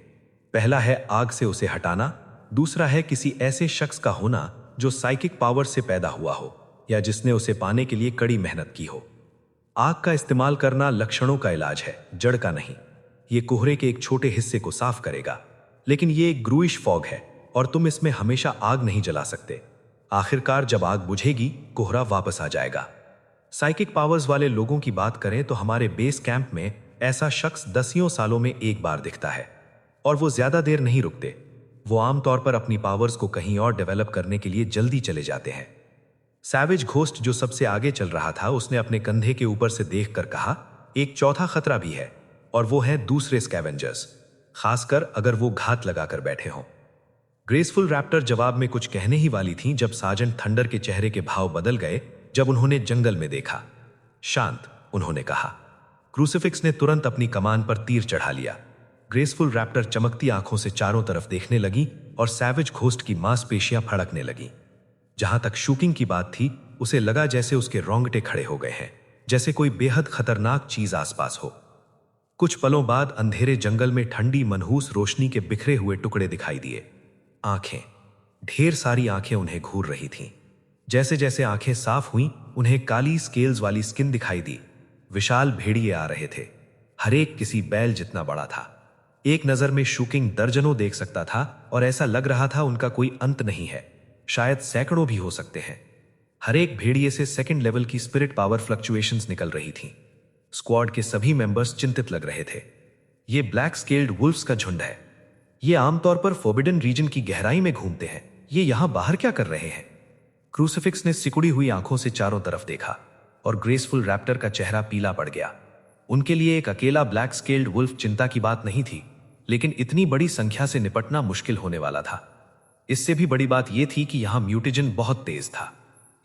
पहला है आग से उसे हटाना, दूसरा है किसी ऐसे शख्स का होना जो साइकिक पावर से पैदा हुआ हो या जिसने उसे पाने के लिए कड़ी मेहनत की हो। आग का इस्तेमाल करना लक्षणों का इलाज है, जड़ का नहीं। ये कोहरे के एक छोटे हिस्से को साफ करेगा, लेकिन ये एक ग्रूइश फॉग है और तुम इसमें हमेशा आग नहीं जला सकते। आखिरकार जब आग बुझेगी कोहरा वापस आ जाएगा। साइकिक पावर्स वाले लोगों की बात करें तो हमारे बेस कैंप में ऐसा शख्स 10 सालों में एक बार दिखता है और वो ज्यादा देर नहीं रुकते। वो आमतौर पर अपनी पावर्स को कहीं और डेवलप करने के लिए जल्दी चले जाते हैं। सैवेज घोस्ट जो सबसे आगे चल रहा था, उसने अपने कंधे के ऊपर से देखकर कहा, एक चौथा खतरा भी है और वो है दूसरे स्कैवेंजर्स, खासकर अगर वो घात लगाकर बैठे हों। ग्रेसफुल रैप्टर जवाब में कुछ कहने ही वाली थी जब सार्जेंट थंडर के चेहरे के भाव बदल गए जब उन्होंने जंगल में देखा। शांत, उन्होंने कहा। क्रूसिफिक्स ने तुरंत अपनी कमान पर तीर चढ़ा लिया। ग्रेसफुल रैप्टर चमकती आंखों से चारों तरफ देखने लगी और सैवेज घोस्ट की मांसपेशियां फड़कने लगी। जहां तक शूकिंग की बात थी, उसे लगा जैसे उसके रोंगटे खड़े हो गए हैं, जैसे कोई बेहद खतरनाक चीज आसपास हो। कुछ पलों बाद अंधेरे जंगल में ठंडी मनहूस रोशनी के बिखरे हुए टुकड़े दिखाई दिए। आंखें, ढेर सारी आंखें उन्हें घूर रही थीं। जैसे जैसे आंखें साफ हुईं, उन्हें काली स्केल्स वाली स्किन दिखाई दी। विशाल भेड़िए आ रहे थे, हर एक किसी बैल जितना बड़ा था। एक नजर में शूकिंग दर्जनों देख सकता था और ऐसा लग रहा था उनका कोई अंत नहीं है, शायद सैकड़ों भी हो सकते हैं। हर एक भेड़िए से सेकंड लेवल की स्पिरिट पावर फ्लक्चुएशंस निकल रही थीं। स्क्वाड के सभी मेंबर्स चिंतित लग रहे थे। ये ब्लैक स्केल्ड वुल्फ्स का झुंड है। ये आमतौर पर फॉरबिडन रीजन की गहराई में घूमते हैं। ये यहां बाहर क्या कर रहे हैं? क्रूसिफिक्स ने सिकुड़ी हुई आंखों से चारों तरफ देखा और ग्रेसफुल रैप्टर का चेहरा पीला पड़ गया। उनके लिए एक अकेला ब्लैक स्केल्ड वुल्फ चिंता की बात नहीं थी, लेकिन इतनी बड़ी संख्या से निपटना मुश्किल होने वाला था। इससे भी बड़ी बात यह थी कि यहां म्यूटेजन बहुत तेज था।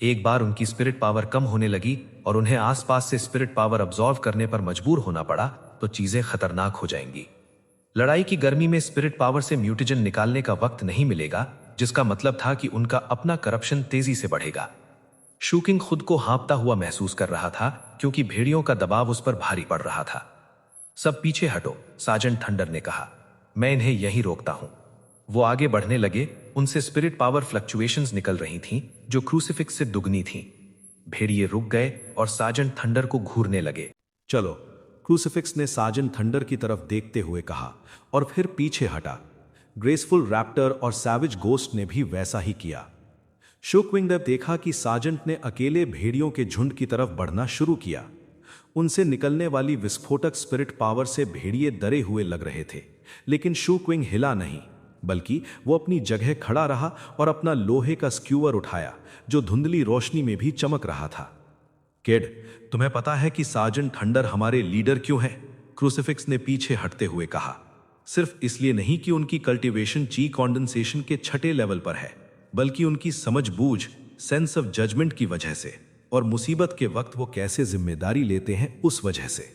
एक बार उनकी स्पिरिट पावर कम होने लगी और उन्हें आसपास से स्पिरिट पावर अब्सॉर्व करने पर मजबूर होना पड़ा तो चीजें खतरनाक हो जाएंगी। लड़ाई की गर्मी में स्पिरिट पावर से म्यूटेजन निकालने का वक्त नहीं मिलेगा, जिसका मतलब था कि उनका अपना करप्शन तेजी से बढ़ेगा। शूकिंग खुद को हाँपता हुआ महसूस कर रहा था क्योंकि भेड़ियों का दबाव उस पर भारी पड़ रहा था। सब पीछे हटो, सार्जेंट थंडर ने कहा। मैं इन्हें यहीं रोकता हूं। वो आगे बढ़ने लगे। उनसे स्पिरिट पावर फ्लक्चुएशंस निकल रही थीं, जो क्रूसिफिक्स से दुगनी थीं। भेड़िए रुक गए और साजन थंडर को घूरने लगे। चलो, क्रूसिफिक्स ने साजन थंडर की तरफ देखते हुए कहा और फिर पीछे हटा। ग्रेसफुल रैप्टर और सैविज गोस्ट ने भी वैसा ही किया। शूकविंग ने देखा कि साजंट ने अकेले भेड़ियों के झुंड की तरफ बढ़ना शुरू किया। उनसे निकलने वाली विस्फोटक स्पिरिट पावर से भेड़िए डरे हुए लग रहे थे, लेकिन शूकविंग हिला नहीं, बल्कि वो अपनी जगह खड़ा रहा और अपना लोहे का स्क्यूअर उठाया, जो धुंधली रोशनी में भी चमक रहा था। किड, तुम्हें पता है कि साजन थंडर हमारे लीडर क्यों है? क्रूसिफिक्स ने पीछे हटते हुए कहा। सिर्फ इसलिए नहीं कि उनकी कल्टीवेशन ची कॉन्डेंसेशन के छठे लेवल पर है, बल्कि उनकी समझबूझ, सेंस ऑफ जजमेंट की वजह से, और मुसीबत के वक्त वो कैसे जिम्मेदारी लेते हैं उस वजह से।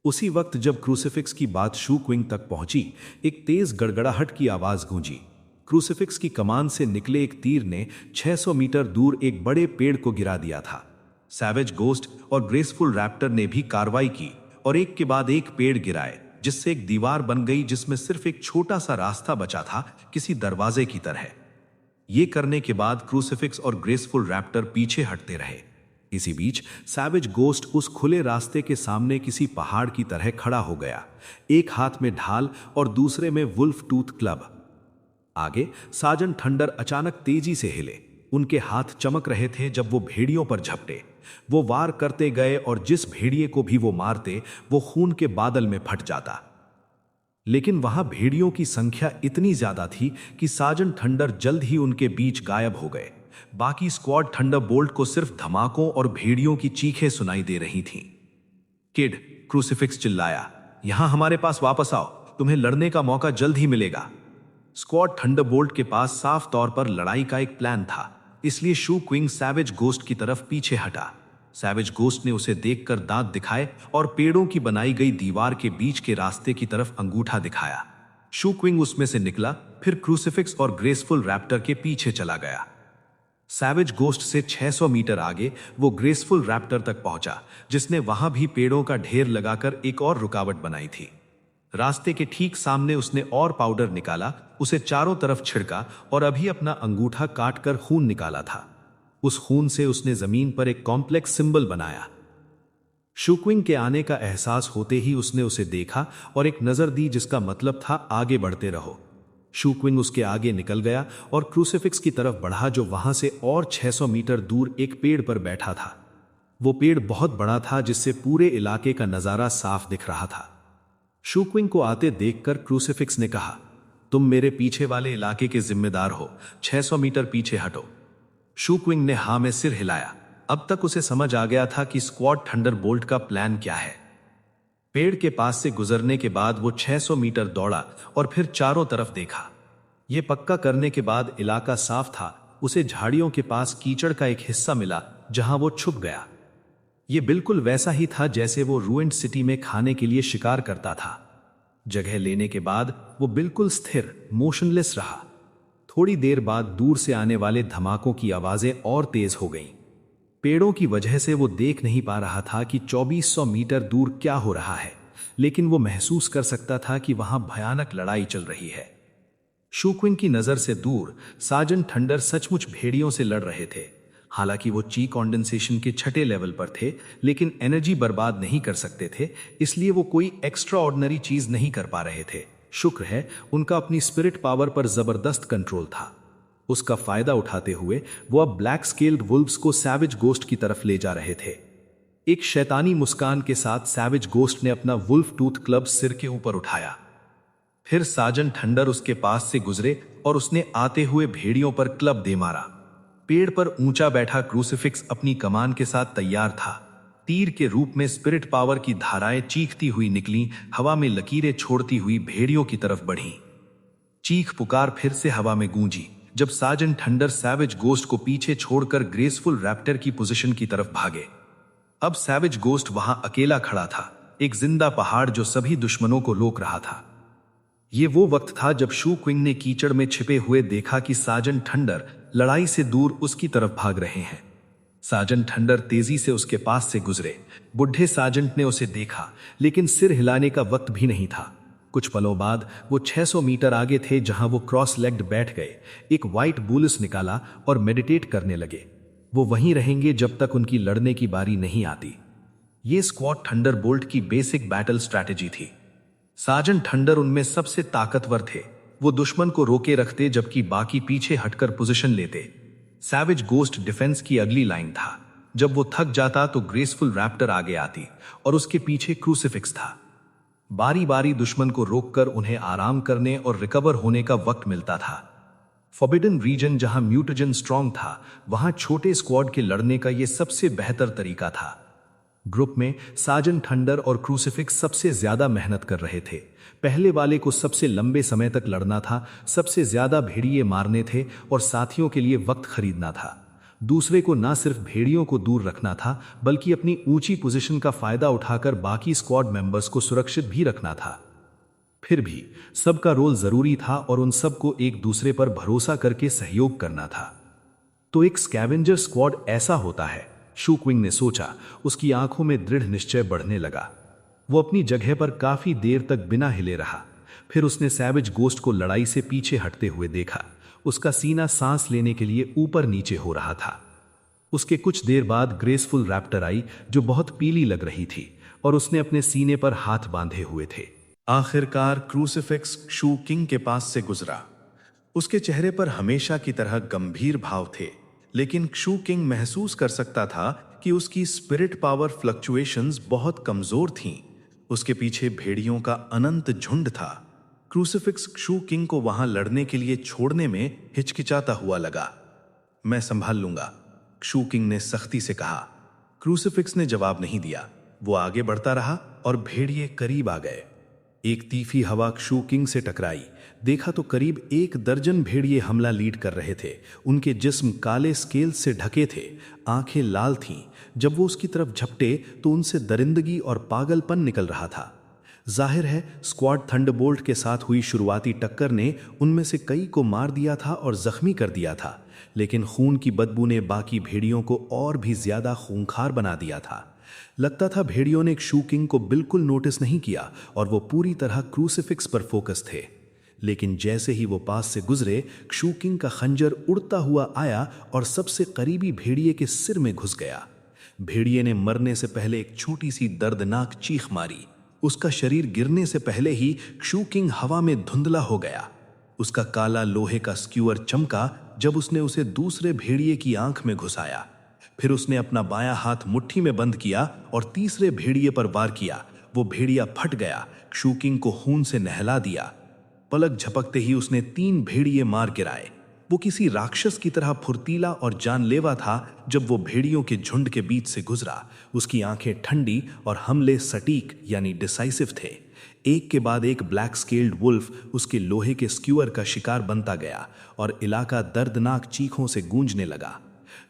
उसी वक्त जब क्रूसिफिक्स की बात शूकविंग तक पहुंची, एक तेज गड़गड़ाहट की आवाज गूंजी। क्रूसिफिक्स की कमान से निकले एक तीर ने 600 मीटर दूर एक बड़े पेड़ को गिरा दिया था। सैवेज गोस्ट और ग्रेसफुल रैप्टर ने भी कार्रवाई की और एक के बाद एक पेड़ गिराए, जिससे एक दीवार बन गई जिसमें सिर्फ एक छोटा सा रास्ता बचा था, किसी दरवाजे की तरह। ये करने के बाद क्रूसिफिक्स और ग्रेसफुल रैप्टर पीछे हटते रहे। इसी बीच सैवेज गोस्ट उस खुले रास्ते के सामने किसी पहाड़ की तरह खड़ा हो गया, एक हाथ में ढाल और दूसरे में वुल्फ टूथ क्लब। आगे साजन थंडर अचानक तेजी से हिले। उनके हाथ चमक रहे थे जब वो भेड़ियों पर झपटे। वो वार करते गए और जिस भेड़िए को भी वो मारते, वो खून के बादल में फट जाता। लेकिन वहां भेड़ियों की संख्या इतनी ज्यादा थी कि साजन थंडर जल्द ही उनके बीच गायब हो गए। बाकी स्क्वाड थंडरबोल्ट को सिर्फ धमाकों और भेड़ियों की चीखें सुनाई दे रही थीं। किड, क्रूसिफिक्स चिल्लाया, यहां हमारे पास वापस आओ, तुम्हें लड़ने का मौका जल्द ही मिलेगा। स्क्वाड थंडरबोल्ट के पास साफ तौर पर लड़ाई का एक प्लान था, इसलिए शूकविंग सैवेज गोस्ट की तरफ पीछे हटा। सैवेज गोस्ट ने उसे देखकर दांत दिखाए और पेड़ों की बनाई गई दीवार के बीच के रास्ते की तरफ अंगूठा दिखाया। शूकविंग उसमें से निकला, फिर क्रूसिफिक्स और ग्रेसफुल रैप्टर के पीछे चला गया। सैवेज गोस्ट से 600 मीटर आगे वो ग्रेसफुल रैप्टर तक पहुंचा, जिसने वहां भी पेड़ों का ढेर लगाकर एक और रुकावट बनाई थी। रास्ते के ठीक सामने उसने और पाउडर निकाला, उसे चारों तरफ छिड़का और अभी अपना अंगूठा काटकर खून निकाला था। उस खून से उसने जमीन पर एक कॉम्प्लेक्स सिंबल बनाया। शूकविंग के आने का एहसास होते ही उसने उसे देखा और एक नजर दी, जिसका मतलब था आगे बढ़ते रहो। शूकविंग उसके आगे निकल गया और क्रूसिफिक्स की तरफ बढ़ा, जो वहां से और 600 मीटर दूर एक पेड़ पर बैठा था। वो पेड़ बहुत बड़ा था, जिससे पूरे इलाके का नजारा साफ दिख रहा था। शूकविंग को आते देखकर क्रूसिफिक्स ने कहा, तुम मेरे पीछे वाले इलाके के जिम्मेदार हो, 600 मीटर पीछे हटो। शूकविंग ने हाँ में सिर हिलाया। अब तक उसे समझ आ गया था कि स्क्वाड थंडरबोल्ट का प्लान क्या है। पेड़ के पास से गुजरने के बाद वो 600 मीटर दौड़ा और फिर चारों तरफ देखा। ये पक्का करने के बाद इलाका साफ था। उसे झाड़ियों के पास कीचड़ का एक हिस्सा मिला, जहां वो छुप गया। ये बिल्कुल वैसा ही था जैसे वो रूइंड सिटी में खाने के लिए शिकार करता था। जगह लेने के बाद वो बिल्कुल स्थिर, मोशनलेस रहा। थोड़ी देर बाद दूर से आने वाले धमाकों की आवाजें और तेज हो गईं। पेड़ों की वजह से वो देख नहीं पा रहा था कि 2400 मीटर दूर क्या हो रहा है, लेकिन वो महसूस कर सकता था कि वहां भयानक लड़ाई चल रही है। शूकविंग की नजर से दूर साजन थंडर सचमुच भेड़ियों से लड़ रहे थे। हालांकि वो ची कॉन्डेंसेशन के छठे लेवल पर थे, लेकिन एनर्जी बर्बाद नहीं कर सकते थे, इसलिए वो कोई एक्स्ट्रा ऑर्डिनरी चीज नहीं कर पा रहे थे। शुक्र है उनका अपनी स्पिरिट पावर पर जबरदस्त कंट्रोल था। उसका फायदा उठाते हुए वो अब ब्लैक स्केल्ड वुल्व्स को सैवेज गोस्ट की तरफ ले जा रहे थे। एक शैतानी मुस्कान के साथ सैवेज गोस्ट ने अपना वुल्फ टूथ क्लब सिर के ऊपर उठाया। फिर साजन थंडर उसके पास से गुजरे और उसने आते हुए भेड़ियों पर क्लब दे मारा। पेड़ पर ऊंचा बैठा क्रूसिफिक्स अपनी कमान के साथ तैयार था। तीर के रूप में स्पिरिट पावर की धाराएं चीखती हुई निकली, हवा में लकीरें छोड़ती हुई भेड़ियों की तरफ बढ़ी। चीख पुकार फिर से हवा में गूंजी जब साजन थंडर सैवेज गोस्ट को पीछे छोड़कर ग्रेसफुल रैप्टर की पोजीशन की तरफ भागे। अब सैवेज गोस्ट वहां अकेला खड़ा था, एक जिंदा पहाड़ जो सभी दुश्मनों को रोक रहा था। ये वो वक्त था जब शूकविंग ने कीचड़ में छिपे हुए देखा कि साजन थंडर लड़ाई से दूर उसकी तरफ भाग रहे हैं। साजन थंडर तेजी से उसके पास से गुजरे। बुढ़े साजंट ने उसे देखा, लेकिन सिर हिलाने का वक्त भी नहीं था। कुछ पलों बाद वो 600 मीटर आगे थे, जहां वो क्रॉस लेग्ड बैठ गए, एक वाइट बुलिस निकाला और मेडिटेट करने लगे। वो वहीं रहेंगे जब तक उनकी लड़ने की बारी नहीं आती। ये स्क्वाड थंडरबोल्ट की बेसिक बैटल स्ट्रैटेजी थी। सार्जेंट थंडर उनमें सबसे ताकतवर थे। वो दुश्मन को रोके रखते जबकि बाकी पीछे हटकर पोजीशन लेते। सैवेज गोस्ट डिफेंस की अगली लाइन था। जब वो थक जाता तो ग्रेसफुल रैप्टर आगे आती और उसके पीछे क्रूसिफिक्स था। बारी बारी दुश्मन को रोककर उन्हें आराम करने और रिकवर होने का वक्त मिलता था। फॉरबिडन रीजन, जहां म्यूटेजन स्ट्रांग था, वहां छोटे स्क्वाड के लड़ने का यह सबसे बेहतर तरीका था। ग्रुप में सार्जेंट थंडर और क्रूसिफिक्स सबसे ज्यादा मेहनत कर रहे थे। पहले वाले को सबसे लंबे समय तक लड़ना था, सबसे ज्यादा भेड़िए मारने थे और साथियों के लिए वक्त खरीदना था। दूसरे को ना सिर्फ भेड़ियों को दूर रखना था, बल्कि अपनी ऊंची पोजीशन का फायदा उठाकर बाकी स्क्वाड मेंबर्स को सुरक्षित भी रखना था। फिर भी सबका रोल जरूरी था और उन सबको एक दूसरे पर भरोसा करके सहयोग करना था। तो एक स्कैवेंजर स्क्वाड ऐसा होता है, शूक्विंग ने सोचा। उसकी आंखों में दृढ़ निश्चय बढ़ने लगा। वो अपनी जगह पर काफी देर तक बिना हिले रहा। फिर उसने सैवेज गोस्ट को लड़ाई से पीछे हटते हुए देखा। उसका सीना सांस लेने के लिए ऊपर नीचे हो रहा था। उसके कुछ देर बाद ग्रेसफुल रैप्टर आई, जो बहुत पीली लग रही थी, और उसने अपने सीने पर हाथ बांधे हुए थे। आखिरकार क्रूसिफिक्स शू किंग के पास से गुजरा। उसके चेहरे पर हमेशा की तरह गंभीर भाव थे, लेकिन शू किंग महसूस कर सकता था कि उसकी स्पिरिट पावर फ्लक्चुएशंस बहुत कमजोर थीं। उसके पीछे भेड़ियों का अनंत झुंड था। क्रूसिफिक्स शू किंग को वहां लड़ने के लिए छोड़ने में हिचकिचाता हुआ लगा। मैं संभाल लूंगा, शू किंग ने सख्ती से कहा। क्रूसिफिक्स ने जवाब नहीं दिया। वो आगे बढ़ता रहा और भेड़िए करीब आ गए। एक तीखी हवा शू किंग से टकराई। देखा तो करीब 1 दर्जन भेड़िए हमला लीड कर रहे थे। उनके जिस्म काले स्केल से ढके थे, आंखें लाल थीं। जब वो उसकी तरफ झपटे तो उनसे दरिंदगी और पागलपन निकल रहा था। जाहिर है स्क्वाड थंडरबोल्ट के साथ हुई शुरुआती टक्कर ने उनमें से कई को मार दिया था और जख्मी कर दिया था, लेकिन खून की बदबू ने बाकी भेड़ियों को और भी ज्यादा खूंखार बना दिया था। लगता था भेड़ियों ने शू किंग को बिल्कुल नोटिस नहीं किया और वो पूरी तरह क्रूसिफिक्स पर फोकस थे। लेकिन जैसे ही वो पास से गुजरे, शू किंग का खंजर उड़ता हुआ आया और सबसे करीबी भेड़िए के सिर में घुस गया। भेड़िए ने मरने से पहले एक छोटी सी दर्दनाक चीख मारी। उसका शरीर गिरने से पहले ही शू किंग हवा में धुंधला हो गया। उसका काला लोहे का स्क्यूअर चमका जब उसने उसे दूसरे भेड़िए की आंख में घुसाया। फिर उसने अपना बायां हाथ मुट्ठी में बंद किया और तीसरे भेड़िए पर वार किया। वो भेड़िया फट गया, शू किंग को खून से नहला दिया। पलक झपकते ही उसने 3 भेड़िए मार गिराए। वो किसी राक्षस की तरह फुर्तीला और जानलेवा था। जब वो भेड़ियों के झुंड के बीच से गुजरा, उसकी आंखें ठंडी और हमले सटीक यानी डिसाइसिव थे। एक के बाद एक ब्लैक स्केल्ड वुल्फ उसके लोहे के स्क्यूअर का शिकार बनता गया और इलाका दर्दनाक चीखों से गूंजने लगा।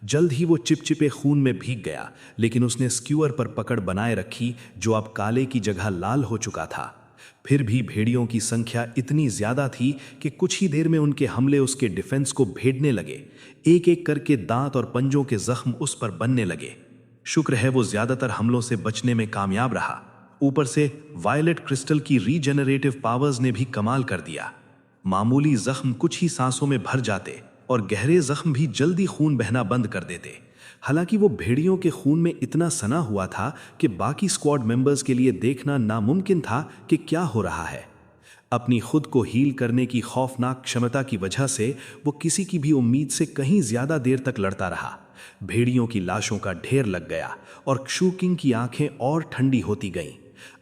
जल्द ही वो चिपचिपे खून में भीग गया, लेकिन उसने स्क्यूअर पर पकड़ बनाए रखी, जो अब काले की जगह लाल हो चुका था। फिर भी भेड़ियों की संख्या इतनी ज्यादा थी कि कुछ ही देर में उनके हमले उसके डिफेंस को भेदने लगे। एक एक करके दांत और पंजों के जख्म उस पर बनने लगे। शुक्र है वो ज्यादातर हमलों से बचने में कामयाब रहा। ऊपर से वायलेट क्रिस्टल की रीजेनरेटिव पावर्स ने भी कमाल कर दिया। मामूली जख्म कुछ ही सांसों में भर जाते और गहरे जख्म भी जल्दी खून बहना बंद कर देते। हालांकि वो भेड़ियों के खून में इतना सना हुआ था कि बाकी स्क्वाड मेंबर्स के लिए देखना नामुमकिन था कि क्या हो रहा है। अपनी खुद को हील करने की खौफनाक क्षमता की वजह से वो किसी की भी उम्मीद से कहीं ज्यादा देर तक लड़ता रहा। भेड़ियों की लाशों का ढेर लग गया और शू किंग की आंखें और ठंडी होती गईं।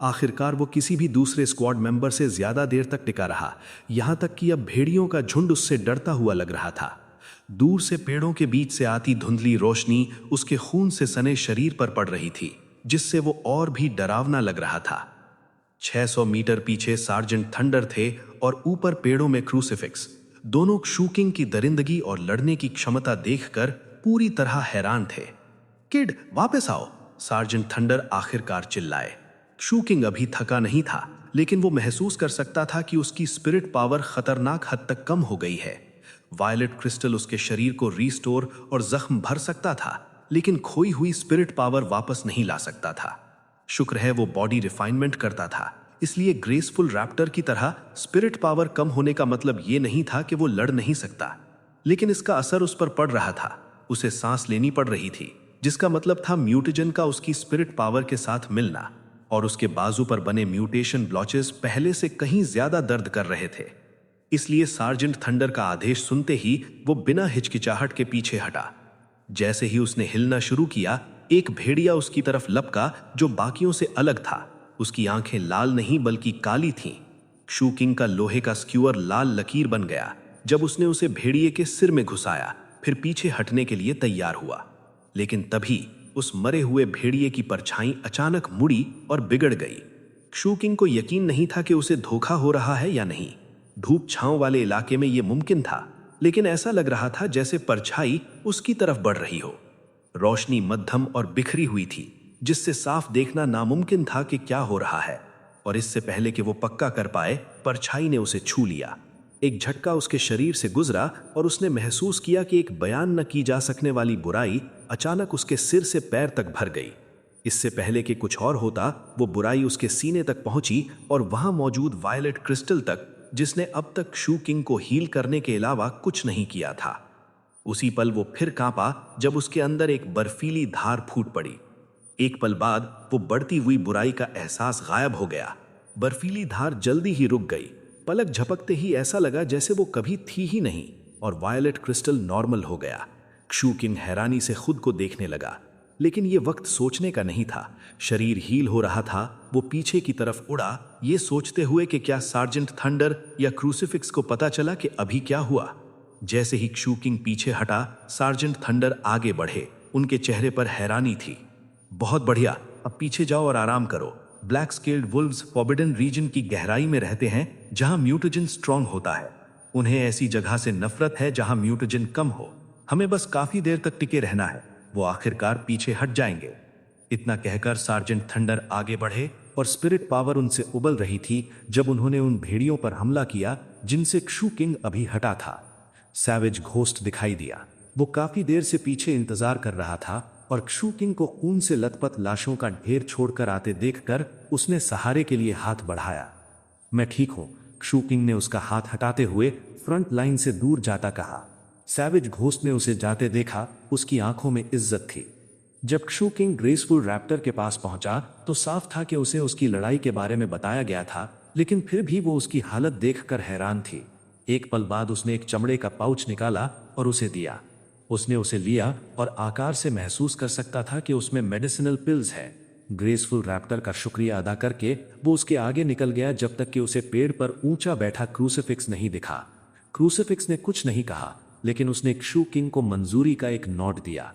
आखिरकार वो किसी भी दूसरे स्क्वाड मेंबर से ज्यादा देर तक टिका रहा, यहां तक कि अब भेड़ियों का झुंड उससे डरता हुआ लग रहा था। दूर से पेड़ों के बीच से आती धुंधली रोशनी उसके खून से सने शरीर पर पड़ रही थी, जिससे वो और भी डरावना लग रहा था। 600 मीटर पीछे सार्जेंट थंडर थे और ऊपर पेड़ों में क्रूसिफिक्स। दोनों शू किंग की दरिंदगी और लड़ने की क्षमता देखकर पूरी तरह हैरान थे। किड, वापस आओ, सार्जेंट थंडर आखिरकार चिल्लाए। शू किंग अभी थका नहीं था, लेकिन वो महसूस कर सकता था कि उसकी स्पिरिट पावर खतरनाक हद तक कम हो गई है। वायलेट क्रिस्टल उसके शरीर को रीस्टोर और जख्म भर सकता था, लेकिन खोई हुई स्पिरिट पावर वापस नहीं ला सकता था। शुक्र है वो बॉडी रिफाइनमेंट करता था, इसलिए ग्रेसफुल रैप्टर की तरह स्पिरिट पावर कम होने का मतलब ये नहीं था कि वो लड़ नहीं सकता, लेकिन इसका असर उस पर पड़ रहा था। उसे सांस लेनी पड़ रही थी, जिसका मतलब था म्यूटेजन का उसकी स्पिरिट पावर के साथ मिलना, और उसके बाजू पर बने म्यूटेशन ब्लॉचेस पहले से कहीं ज्यादा दर्द कर रहे थे। इसलिए सार्जेंट थंडर का आदेश सुनते ही वो बिना हिचकिचाहट के पीछे हटा। जैसे ही उसने हिलना शुरू किया, एक भेड़िया उसकी तरफ लपका जो बाकियों से अलग था। उसकी आंखें लाल नहीं बल्कि काली थीं। शू किंग का लोहे का स्क्यूअर लाल लकीर बन गया जब उसने उसे भेड़िए के सिर में घुसाया, फिर पीछे हटने के लिए तैयार हुआ। लेकिन तभी उस मरे हुए भेड़िए की परछाई अचानक मुड़ी और बिगड़ गई। शू किंग को यकीन नहीं था कि उसे धोखा हो रहा है या नहीं। धूप छांव वाले इलाके में यह मुमकिन था, लेकिन ऐसा लग रहा था जैसे परछाई उसकी तरफ बढ़ रही हो। रोशनी मध्यम और बिखरी हुई थी, जिससे साफ देखना नामुमकिन था कि क्या हो रहा है। और इससे पहले कि वो पक्का कर पाए, परछाई ने उसे छू लिया। एक झटका उसके शरीर से गुजरा और उसने महसूस किया कि एक बयान न की जा सकने वाली बुराई अचानक उसके सिर से पैर तक भर गई। इससे पहले कि कुछ और होता, वो बुराई उसके सीने तक पहुंची और वहां मौजूद वायलेट क्रिस्टल तक, जिसने अब तक शू किंग को हील करने के अलावा कुछ नहीं किया था। उसी पल वो फिर कांपा जब उसके अंदर एक बर्फीली धार फूट पड़ी। एक पल बाद वो बढ़ती हुई बुराई का एहसास गायब हो गया। बर्फीली धार जल्दी ही रुक गई। पलक झपकते ही ऐसा लगा जैसे वो कभी थी ही नहीं, और वायलेट क्रिस्टल नॉर्मल हो गया। शू किंग हैरानी से खुद को देखने लगा, लेकिन ये वक्त सोचने का नहीं था। शरीर हील हो रहा था। वो पीछे की तरफ उड़ा, ये सोचते हुए कि क्या सार्जेंट थंडर या क्रूसिफिक्स को पता चला कि अभी क्या हुआ। जैसे ही शू किंग पीछे हटा, सार्जेंट थंडर आगे बढ़े। उनके चेहरे पर हैरानी थी। बहुत बढ़िया, अब पीछे जाओ और आराम करो। Black scaled wolves forbidden region की गहराई में रहते हैं, जहां म्यूटेजन स्ट्रांग होता है। उन्हें ऐसी जगह से नफरत है जहां म्यूटेजन कम हो। हमें बस काफी देर तक टिके रहना है, वो आखिरकार पीछे हट जाएंगे। इतना कहकर सार्जेंट थंडर आगे बढ़े और स्पिरिट पावर उनसे उबल रही थी जब उन्होंने उन भेड़ियों पर हमला किया जिनसे शू किंग अभी हटा था। सैवेज घोस्ट दिखाई दिया। वो काफी देर से पीछे इंतजार कर रहा था और शू किंग को खून से लथपथ लाशों का ढेर छोड़कर आते देखकर उसने सहारे के लिए हाथ बढ़ाया। मैं ठीक हूं, शू किंग ने उसका हाथ हटाते हुए फ्रंट लाइन से दूर जाता कहा। सैवेज घोस्ट ने उसे जाते देखा। उसकी आंखों में इज्जत थी। जब शू किंग ग्रेसफुल रैप्टर के पास पहुंचा तो साफ था कि उसे उसकी लड़ाई के बारे में बताया गया था, लेकिन फिर भी वो उसकी हालत देखकर हैरान थी। एक पल बाद उसने एक चमड़े का पाउच निकाला और उसे दिया। उसने उसे लिया और आकार से महसूस कर सकता था कि उसमें मेडिसिनल पिल्स है। ग्रेसफुल रैप्टर का शुक्रिया अदा करके वो उसके आगे निकल गया जब तक कि उसे पेड़ पर ऊंचा बैठा क्रूसिफिक्स नहीं दिखा। क्रूसिफिक्स ने कुछ नहीं कहा, लेकिन उसने शू किंग को मंजूरी का एक नोट दिया।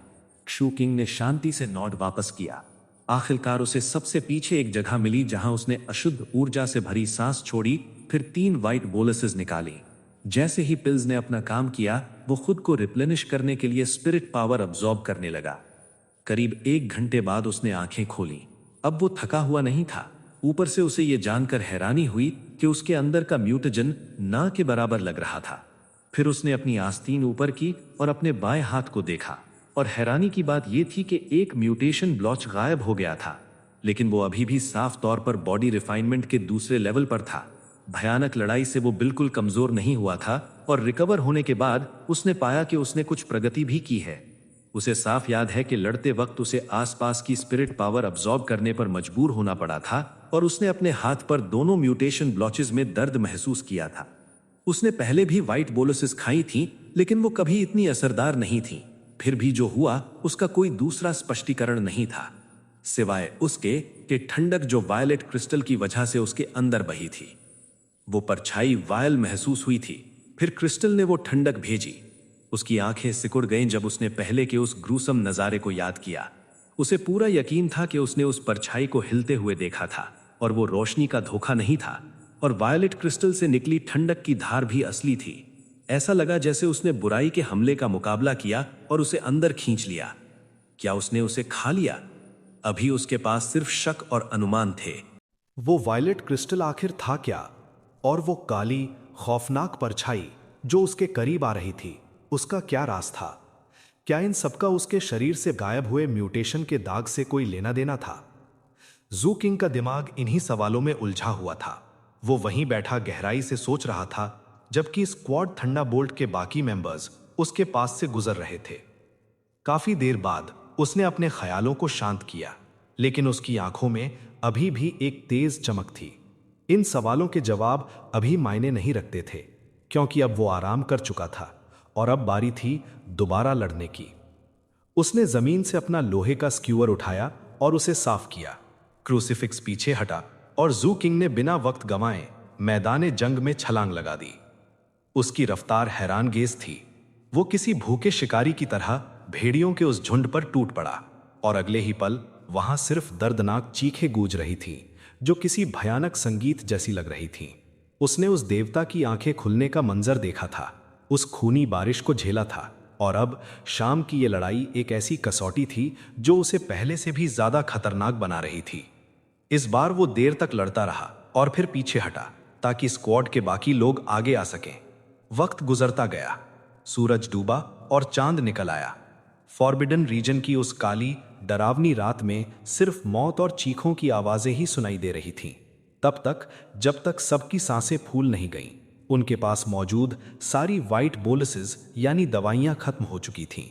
शू किंग ने शांति से नोट वापस किया। आखिरकार उसे सबसे पीछे एक जगह मिली जहां उसने अशुद्ध ऊर्जा से भरी सांस छोड़ी, फिर 3 व्हाइट बोलसेस निकाली। जैसे ही पिल्स ने अपना काम किया, वो खुद को रिप्लेनिश करने के लिए स्पिरिट पावर अब्सॉर्ब करने लगा। करीब 1 घंटे बाद उसने आंखें खोली। अब वो थका हुआ नहीं था। ऊपर से उसे ये जानकर हैरानी हुई कि उसके अंदर का म्यूटेजन ना के बराबर लग रहा था। फिर उसने अपनी आस्तीन ऊपर की और अपने बाएं हाथ को देखा, और हैरानी की बात यह थी कि एक म्यूटेशन ब्लॉच गायब हो गया था, लेकिन वो अभी भी साफ तौर पर बॉडी रिफाइनमेंट के दूसरे लेवल पर था। भयानक लड़ाई से वो बिल्कुल कमजोर नहीं हुआ था, और रिकवर होने के बाद उसने पाया कि उसने कुछ प्रगति भी की है। उसे साफ याद है कि लड़ते वक्त उसे आसपास की स्पिरिट पावर अब्सॉर्ब करने पर मजबूर होना पड़ा था, और उसने अपने हाथ पर दोनों म्यूटेशन ब्लॉचेस में दर्द महसूस किया था। उसने पहले भी व्हाइट बोलसेस खाई थी, लेकिन वो कभी इतनी असरदार नहीं थी। फिर भी जो हुआ उसका कोई दूसरा स्पष्टीकरण नहीं था, सिवाय उसके कि ठंडक जो वायलेट क्रिस्टल की वजह से उसके अंदर बही थी। वो परछाई वायल महसूस हुई थी। फिर क्रिस्टल ने वो ठंडक भेजी। उसकी आंखें सिकुड़ गईं जब उसने पहले के उस ग्रूसम नजारे को याद किया। उसे पूरा यकीन था कि उसने उस परछाई को हिलते हुए देखा था, और वो रोशनी का धोखा नहीं था, और वायलेट क्रिस्टल से निकली ठंडक की धार भी असली थी। ऐसा लगा जैसे उसने बुराई के हमले का मुकाबला किया और उसे अंदर खींच लिया। क्या उसने उसे खा लिया? अभी उसके पास सिर्फ शक और अनुमान थे। वो वायलेट क्रिस्टल आखिर था क्या? और वो काली खौफनाक परछाई जो उसके करीब आ रही थी, उसका क्या राज था? क्या इन सबका उसके शरीर से गायब हुए म्यूटेशन के दाग से कोई लेना देना था? जू किंग का दिमाग इन्हीं सवालों में उलझा हुआ था। वो वहीं बैठा गहराई से सोच रहा था, जबकि स्क्वाड थंडरबोल्ट के बाकी मेंबर्स उसके पास से गुजर रहे थे। काफी देर बाद उसने अपने ख्यालों को शांत किया, लेकिन उसकी आंखों में अभी भी एक तेज चमक थी। इन सवालों के जवाब अभी मायने नहीं रखते थे, क्योंकि अब वो आराम कर चुका था और अब बारी थी दोबारा लड़ने की। उसने जमीन से अपना लोहे का स्क्यूअर उठाया और उसे साफ किया। क्रूसिफिक्स पीछे हटा और जू किंग ने बिना वक्त गंवाए मैदान जंग में छलांग लगा दी। उसकी रफ्तार हैरानगेज थी। वो किसी भूखे शिकारी की तरह भेड़ियों के उस झुंड पर टूट पड़ा और अगले ही पल वहां सिर्फ दर्दनाक चीखें गूंज रही थीं, जो किसी भयानक संगीत जैसी लग रही थीं। उसने उस देवता की आंखें खुलने का मंजर देखा था, उस खूनी बारिश को झेला था, और अब शाम की ये लड़ाई एक ऐसी कसौटी थी जो उसे पहले से भी ज्यादा खतरनाक बना रही थी। इस बार वो देर तक लड़ता रहा और फिर पीछे हटा ताकि स्क्वाड के बाकी लोग आगे आ सकें। वक्त गुजरता गया, सूरज डूबा और चांद निकल आया। फॉरबिडन रीजन की उस काली डरावनी रात में सिर्फ मौत और चीखों की आवाजें ही सुनाई दे रही थीं, तब तक जब तक सबकी सांसें फूल नहीं गईं। उनके पास मौजूद सारी वाइट बोलसेस यानी दवाइयां खत्म हो चुकी थीं।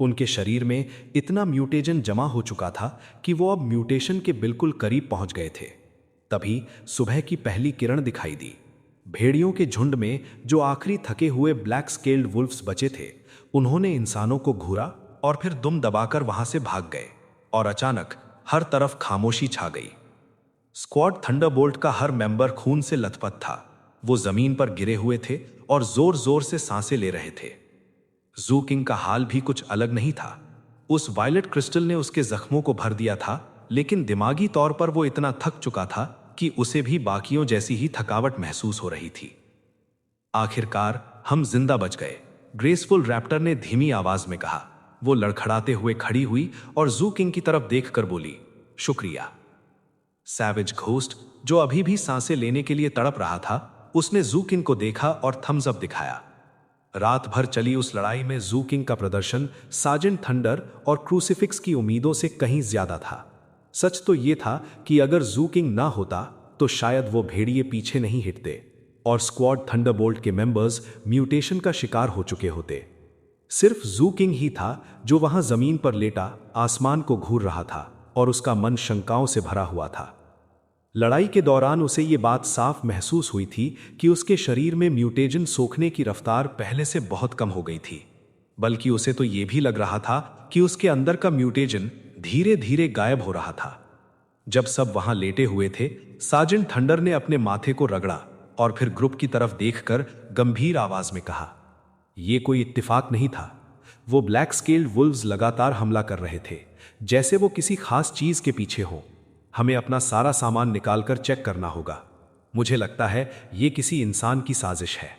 उनके शरीर में इतना म्यूटेजन जमा हो चुका था कि वो अब म्यूटेशन के बिल्कुल करीब पहुंच गए थे। तभी सुबह की पहली किरण दिखाई दी। भेड़ियों के झुंड में जो आखिरी थके हुए ब्लैक स्केल्ड वुल्फ्स बचे थे, उन्होंने इंसानों को घूरा और फिर दुम दबाकर वहां से भाग गए, और अचानक हर तरफ खामोशी छा गई। स्क्वाड थंडरबोल्ट का हर मेंबर खून से लथपथ था। वो जमीन पर गिरे हुए थे और जोर जोर से सांसें ले रहे थे। जू किंग का हाल भी कुछ अलग नहीं था। उस वायलेट क्रिस्टल ने उसके जख्मों को भर दिया था, लेकिन दिमागी तौर पर वो इतना थक चुका था कि उसे भी बाकियों जैसी ही थकावट महसूस हो रही थी। आखिरकार हम जिंदा बच गए, ग्रेसफुल रैप्टर ने धीमी आवाज में कहा। वो लड़खड़ाते हुए खड़ी हुई और जू किंग की तरफ देखकर बोली, शुक्रिया। सैवेज घोस्ट, जो अभी भी सांसें लेने के लिए तड़प रहा था, उसने जू किंग को देखा और थम्स अप दिखाया। रात भर चली उस लड़ाई में जू किंग का प्रदर्शन सार्जेंट थंडर और क्रूसिफिक्स की उम्मीदों से कहीं ज्यादा था। सच तो यह था कि अगर जू किंग ना होता तो शायद वो भेड़िए पीछे नहीं हिटते और स्क्वाड थंडरबोल्ट के मेंबर्स म्यूटेशन का शिकार हो चुके होते। सिर्फ जू किंग ही था जो वहां जमीन पर लेटा आसमान को घूर रहा था और उसका मन शंकाओं से भरा हुआ था। लड़ाई के दौरान उसे ये बात साफ महसूस हुई थी कि उसके शरीर में म्यूटेजन सोखने की रफ्तार पहले से बहुत कम हो गई थी, बल्कि उसे तो ये भी लग रहा था कि उसके अंदर का म्यूटेजन धीरे धीरे गायब हो रहा था। जब सब वहां लेटे हुए थे, सार्जेंट थंडर ने अपने माथे को रगड़ा और फिर ग्रुप की तरफ देखकर गंभीर आवाज में कहा, यह कोई इत्तेफाक नहीं था। वो ब्लैक स्केल्ड वुल्व्स लगातार हमला कर रहे थे, जैसे वो किसी खास चीज के पीछे हो। हमें अपना सारा सामान निकालकर चेक करना होगा। मुझे लगता है ये किसी इंसान की साजिश है।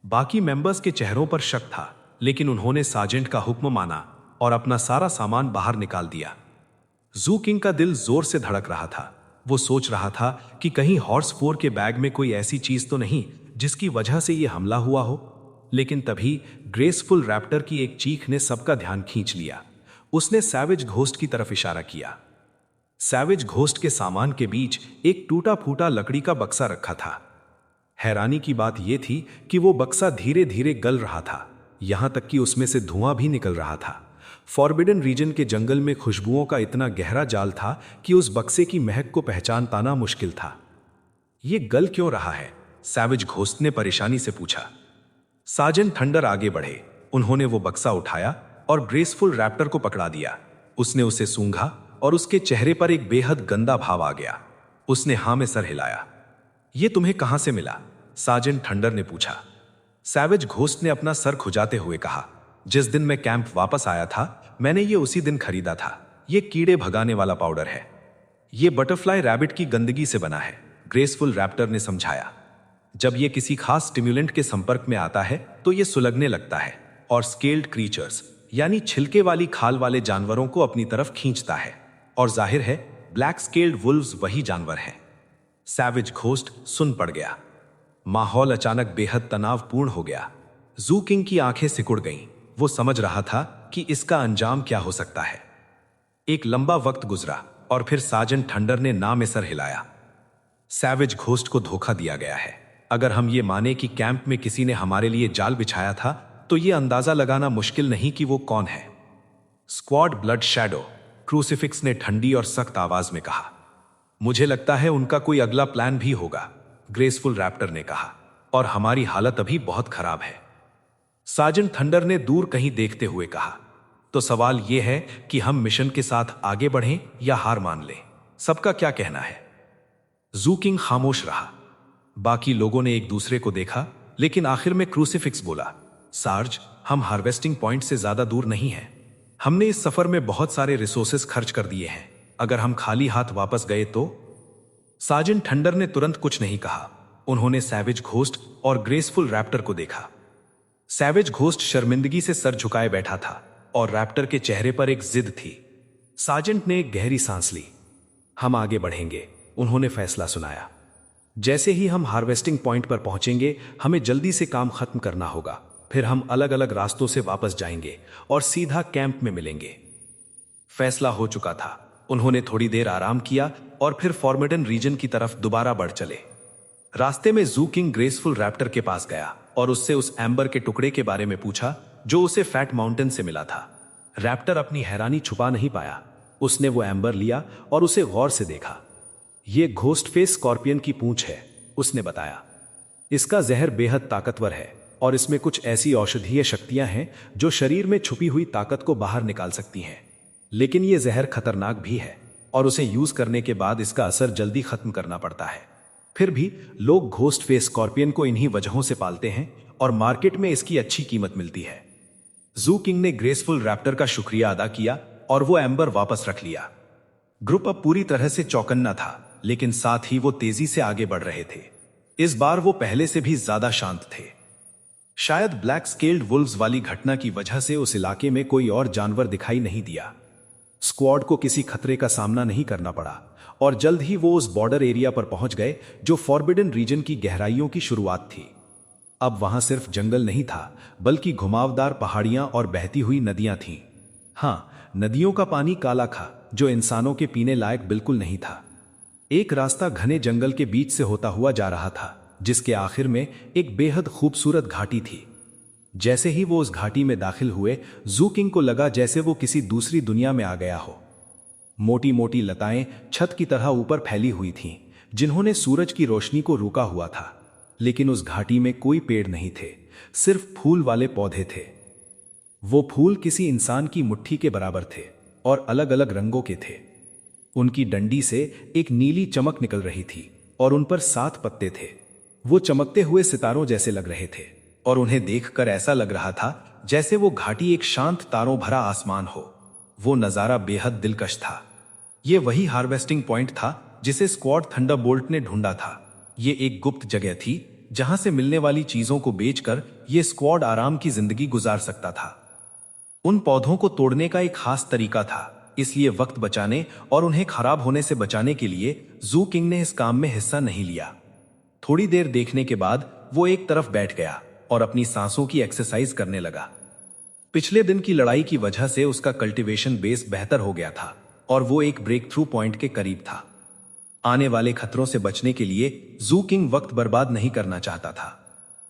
बाकी मेंबर्स के चेहरों पर शक था, लेकिन उन्होंने सार्जेंट का हुक्म माना और अपना सारा सामान बाहर निकाल दिया। जू किंग का दिल जोर से धड़क रहा था। वो सोच रहा था कि कहीं हॉर्स फोर के बैग में कोई ऐसी चीज तो नहीं जिसकी वजह से यह हमला हुआ हो। लेकिन तभी ग्रेसफुल रैप्टर की एक चीख ने सबका ध्यान खींच लिया। उसने सैवेज घोस्ट की तरफ इशारा किया। सैवेज घोस्ट के सामान के बीच एक टूटा फूटा लकड़ी का बक्सा रखा था। हैरानी की बात यह थी कि वो बक्सा धीरे धीरे गल रहा था, यहां तक कि उसमें से धुआं भी निकल रहा था। फॉरबिडन रीजन के जंगल में खुशबुओं का इतना गहरा जाल था कि उस बक्से की महक को पहचान पाना मुश्किल था। ये गल क्यों रहा है? सैवेज घोस्ट ने परेशानी से पूछा। सार्जेंट थंडर आगे बढ़े। उन्होंने वो बक्सा उठाया और ग्रेसफुल रैप्टर को पकड़ा दिया। उसने उसे सूंघा और उसके चेहरे पर एक बेहद गंदा भाव आ गया। उसने हां में सर हिलाया। ये तुम्हें कहां से मिला? सार्जेंट थंडर ने पूछा। सैवेज घोस्ट ने अपना सर खुजाते हुए कहा, जिस दिन मैं कैंप वापस आया था, मैंने ये उसी दिन खरीदा था। ये कीड़े भगाने वाला पाउडर है। ये बटरफ्लाई रैबिट की गंदगी से बना है, ग्रेसफुल रैप्टर ने समझाया। जब ये किसी खास स्टिम्युलेंट के संपर्क में आता है तो ये सुलगने लगता है और स्केल्ड क्रीचर्स यानी छिलके वाली खाल वाले जानवरों को अपनी तरफ खींचता है। और जाहिर है ब्लैक स्केल्ड वुल्व्स वही जानवर हैं। सैवेज घोस्ट सुन पड़ गया। माहौल अचानक बेहद तनावपूर्ण हो गया। जू किंग की आंखें सिकुड़ गईं। वो समझ रहा था कि इसका अंजाम क्या हो सकता है। एक लंबा वक्त गुजरा और फिर साजन थंडर ने ना में सर हिलाया। सैवेज घोस्ट को धोखा दिया गया है। अगर हम ये माने कि कैंप में किसी ने हमारे लिए जाल बिछाया था, तो ये अंदाजा लगाना मुश्किल नहीं कि वो कौन है। स्क्वाड ब्लड शैडो, क्रूसिफिक्स ने ठंडी और सख्त आवाज में कहा। मुझे लगता है उनका कोई अगला प्लान भी होगा, ग्रेसफुल रैप्टर ने कहा, और हमारी हालत अभी बहुत खराब है। साजन थंडर ने दूर कहीं देखते हुए कहा, तो सवाल यह है कि हम मिशन के साथ आगे बढ़ें या हार मान लें। सबका क्या कहना है? जू किंग खामोश रहा। बाकी लोगों ने एक दूसरे को देखा, लेकिन आखिर में क्रूसिफिक्स बोला, सार्ज, हम हार्वेस्टिंग पॉइंट से ज्यादा दूर नहीं हैं। हमने इस सफर में बहुत सारे रिसोर्सेस खर्च कर दिए हैं। अगर हम खाली हाथ वापस गए तो? साजन थंडर ने तुरंत कुछ नहीं कहा। उन्होंने सैवेज घोस्ट और ग्रेसफुल रैप्टर को देखा। सैवेज घोस्ट शर्मिंदगी से सर झुकाए बैठा था और रैप्टर के चेहरे पर एक जिद थी। सार्जेंट ने एक गहरी सांस ली। हम आगे बढ़ेंगे, उन्होंने फैसला सुनाया। जैसे ही हम हार्वेस्टिंग पॉइंट पर पहुंचेंगे, हमें जल्दी से काम खत्म करना होगा। फिर हम अलग अलग रास्तों से वापस जाएंगे और सीधा कैंप में मिलेंगे। फैसला हो चुका था। उन्होंने थोड़ी देर आराम किया और फिर फॉर्मिडन रीजन की तरफ दोबारा बढ़ चले। रास्ते में जू किंग ग्रेसफुल रैप्टर के पास गया और उससे उस एम्बर के टुकड़े के बारे में पूछा जो उसे फैट माउंटेन से मिला था। रैप्टर अपनी हैरानी छुपा नहीं पाया। उसने वो एम्बर लिया और उसे गौर से देखा। यह घोस्ट फेस स्कॉर्पियन की पूंछ है, उसने बताया। इसका जहर बेहद ताकतवर है और इसमें कुछ ऐसी औषधीय शक्तियां हैं जो शरीर में छुपी हुई ताकत को बाहर निकाल सकती हैं। लेकिन यह जहर खतरनाक भी है और उसे यूज करने के बाद इसका असर जल्दी खत्म करना पड़ता है। फिर भी लोग घोस्ट फेस स्कॉर्पियन को इन्हीं वजहों से पालते हैं और मार्केट में इसकी अच्छी कीमत मिलती है। जू किंग ने ग्रेसफुल रैप्टर का शुक्रिया अदा किया और वो एम्बर वापस रख लिया। ग्रुप अब पूरी तरह से चौकन्ना था, लेकिन साथ ही वो तेजी से आगे बढ़ रहे थे। इस बार वो पहले से भी ज्यादा शांत थे। शायद ब्लैक स्केल्ड वुल्व्स वाली घटना की वजह से उस इलाके में कोई और जानवर दिखाई नहीं दिया। स्क्वाड को किसी खतरे का सामना नहीं करना पड़ा और जल्द ही वो उस बॉर्डर एरिया पर पहुंच गए जो फॉरबिडन रीजन की गहराइयों की शुरुआत थी। अब वहां सिर्फ जंगल नहीं था, बल्कि घुमावदार पहाड़ियां और बहती हुई नदियां थीं। हाँ, नदियों का पानी काला था, जो इंसानों के पीने लायक बिल्कुल नहीं था। एक रास्ता घने जंगल के बीच से होता हुआ जा रहा था, जिसके आखिर में एक बेहद खूबसूरत घाटी थी। जैसे ही वो उस घाटी में दाखिल हुए, जू किंग को लगा जैसे वो किसी दूसरी दुनिया में आ गया हो। मोटी मोटी लताएं छत की तरह ऊपर फैली हुई थीं, जिन्होंने सूरज की रोशनी को रोका हुआ था। लेकिन उस घाटी में कोई पेड़ नहीं थे, सिर्फ फूल वाले पौधे थे। वो फूल किसी इंसान की मुट्ठी के बराबर थे और अलग अलग रंगों के थे। उनकी डंडी से एक नीली चमक निकल रही थी और उन पर 7 पत्ते थे। वो चमकते हुए सितारों जैसे लग रहे थे और उन्हें देखकर ऐसा लग रहा था जैसे वो घाटी एक शांत तारों भरा आसमान हो। वो नजारा बेहद दिलकश था। ये वही हार्वेस्टिंग पॉइंट था जिसे स्क्वाड थंडरबोल्ट ने ढूंढा था। ये एक गुप्त जगह थी जहां से मिलने वाली चीजों को बेचकर ये स्क्वाड आराम की जिंदगी गुजार सकता था। उन पौधों को तोड़ने का एक खास तरीका था, इसलिए वक्त बचाने और उन्हें खराब होने से बचाने के लिए जू किंग ने इस काम में हिस्सा नहीं लिया। थोड़ी देर देखने के बाद वो एक तरफ बैठ गया और अपनी सांसों की एक्सरसाइज करने लगा। पिछले दिन की लड़ाई की वजह से उसका कल्टीवेशन बेस बेहतर हो गया था और वो एक ब्रेक थ्रू पॉइंट के करीब था। आने वाले खतरों से बचने के लिए जू किंग वक्त बर्बाद नहीं करना चाहता था।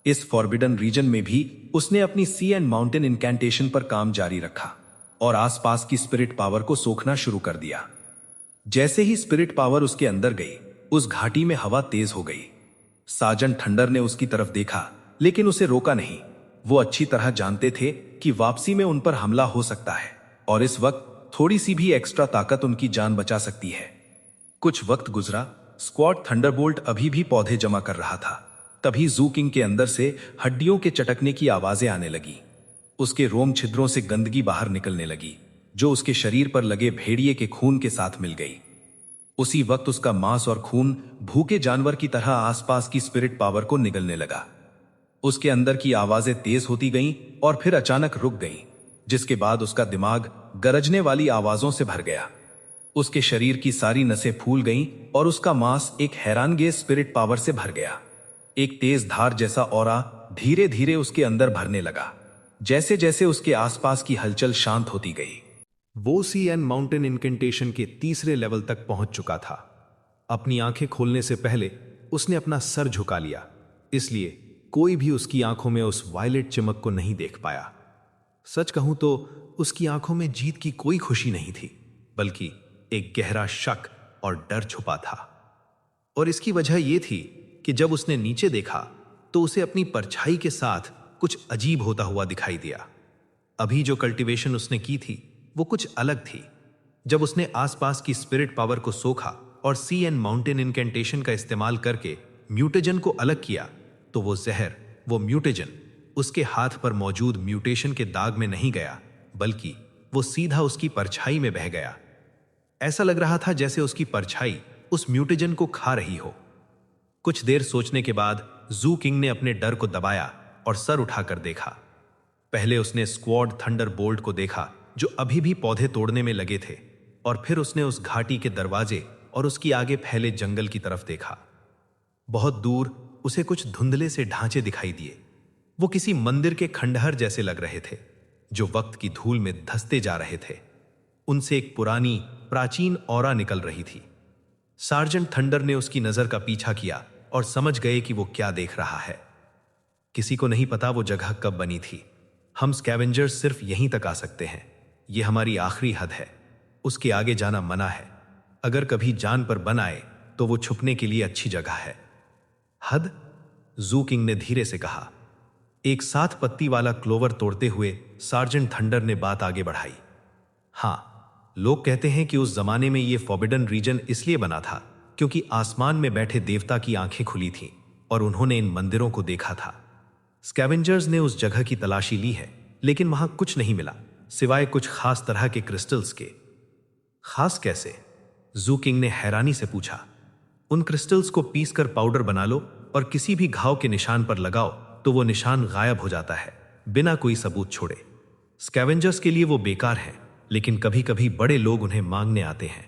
इस फॉरबिडन रीजन में भी उसने अपनी सी एंड माउंटेन इनकैंटेशन पर काम जारी रखा और आसपास की स्पिरिट पावर को सोखना शुरू कर दिया। जैसे ही स्पिरिट पावर उसके अंदर गई, उस घाटी में हवा तेज हो गई। साजन थंडर ने उसकी तरफ देखा, लेकिन उसे रोका नहीं। वो अच्छी तरह जानते थे कि वापसी में उन पर हमला हो सकता है और इस वक्त थोड़ी सी भी एक्स्ट्रा ताकत उनकी जान बचा सकती है। कुछ वक्त गुजरा। स्क्वाड थंडरबोल्ट अभी भी पौधे जमा कर रहा था। तभी जू किंग के अंदर से हड्डियों के चटकने की आवाजें आने लगी। उसके रोम छिद्रों से गंदगी बाहर निकलने लगी, जो उसके शरीर पर लगे भेड़िए के खून के साथ मिल गई। उसी वक्त उसका मांस और खून भूखे जानवर की तरह आसपास की स्पिरिट पावर को निगलने लगा। उसके अंदर की आवाजें तेज होती गईं और फिर अचानक रुक गईं, जिसके बाद उसका दिमाग गरजने वाली आवाजों से भर गया। उसके शरीर की सारी नसें फूल गईं और उसका मांस एक हैरानगेज स्पिरिट पावर से भर गया। एक तेज धार जैसा ऑरा धीरे धीरे उसके अंदर भरने लगा, जैसे जैसे उसके आसपास की हलचल शांत होती गई। वो सीएन माउंटेन इनकेंटेशन के तीसरे लेवल तक पहुंच चुका था। अपनी आंखें खोलने से पहले उसने अपना सर झुका लिया, इसलिए कोई भी उसकी आंखों में उस वायलेट चमक को नहीं देख पाया। सच कहूं तो उसकी आंखों में जीत की कोई खुशी नहीं थी, बल्कि एक गहरा शक और डर छुपा था। और इसकी वजह यह थी कि जब उसने नीचे देखा तो उसे अपनी परछाई के साथ कुछ अजीब होता हुआ दिखाई दिया। अभी जो कल्टीवेशन उसने की थी वो कुछ अलग थी। जब उसने आसपास की स्पिरिट पावर को सोखा और सीएन माउंटेन इनकेंटेशन का इस्तेमाल करके म्यूटेजन को अलग किया, तो वो जहर, वो म्यूटेजन उसके हाथ पर मौजूद म्यूटेशन के दाग में नहीं गया, बल्कि वो सीधा उसकी परछाई में बह गया। ऐसा लग रहा था जैसे उसकी परछाई उस म्यूटेजन को खा रही हो। कुछ देर सोचने के बाद जू किंग ने अपने डर को दबाया और सर उठाकर देखा। पहले उसने स्क्वाड थंडर बोल्ट को देखा जो अभी भी पौधे तोड़ने में लगे थे, और फिर उसने उस घाटी के दरवाजे और उसकी आगे फैले जंगल की तरफ देखा। बहुत दूर उसे कुछ धुंधले से ढांचे दिखाई दिए। वो किसी मंदिर के खंडहर जैसे लग रहे थे, जो वक्त की धूल में धंसते जा रहे थे। उनसे एक पुरानी प्राचीन ऑरा निकल रही थी। सार्जेंट थंडर ने उसकी नजर का पीछा किया और समझ गए कि वो क्या देख रहा है। किसी को नहीं पता वो जगह कब बनी थी। हम स्कैवेंजर्स सिर्फ यहीं तक आ सकते हैं। ये हमारी आखिरी हद है, उसके आगे जाना मना है। अगर कभी जान पर बन आए तो वो छुपने के लिए अच्छी जगह है। हद? जू किंग ने धीरे से कहा। एक 7 पत्ती वाला क्लोवर तोड़ते हुए सार्जेंट थंडर ने बात आगे बढ़ाई। हां, लोग कहते हैं कि उस जमाने में ये फॉरबिडन रीजन इसलिए बना था क्योंकि आसमान में बैठे देवता की आंखें खुली थीं और उन्होंने इन मंदिरों को देखा था। स्कैवेंजर्स ने उस जगह की तलाशी ली है, लेकिन वहां कुछ नहीं मिला सिवाय कुछ खास तरह के क्रिस्टल्स के। खास कैसे? जू किंग ने हैरानी से पूछा। उन क्रिस्टल्स को पीसकर पाउडर बना लो और किसी भी घाव के निशान पर लगाओ तो वो निशान गायब हो जाता है, बिना कोई सबूत छोड़े। स्कैवेंजर्स के लिए वो बेकार है, लेकिन कभी कभी बड़े लोग उन्हें मांगने आते हैं।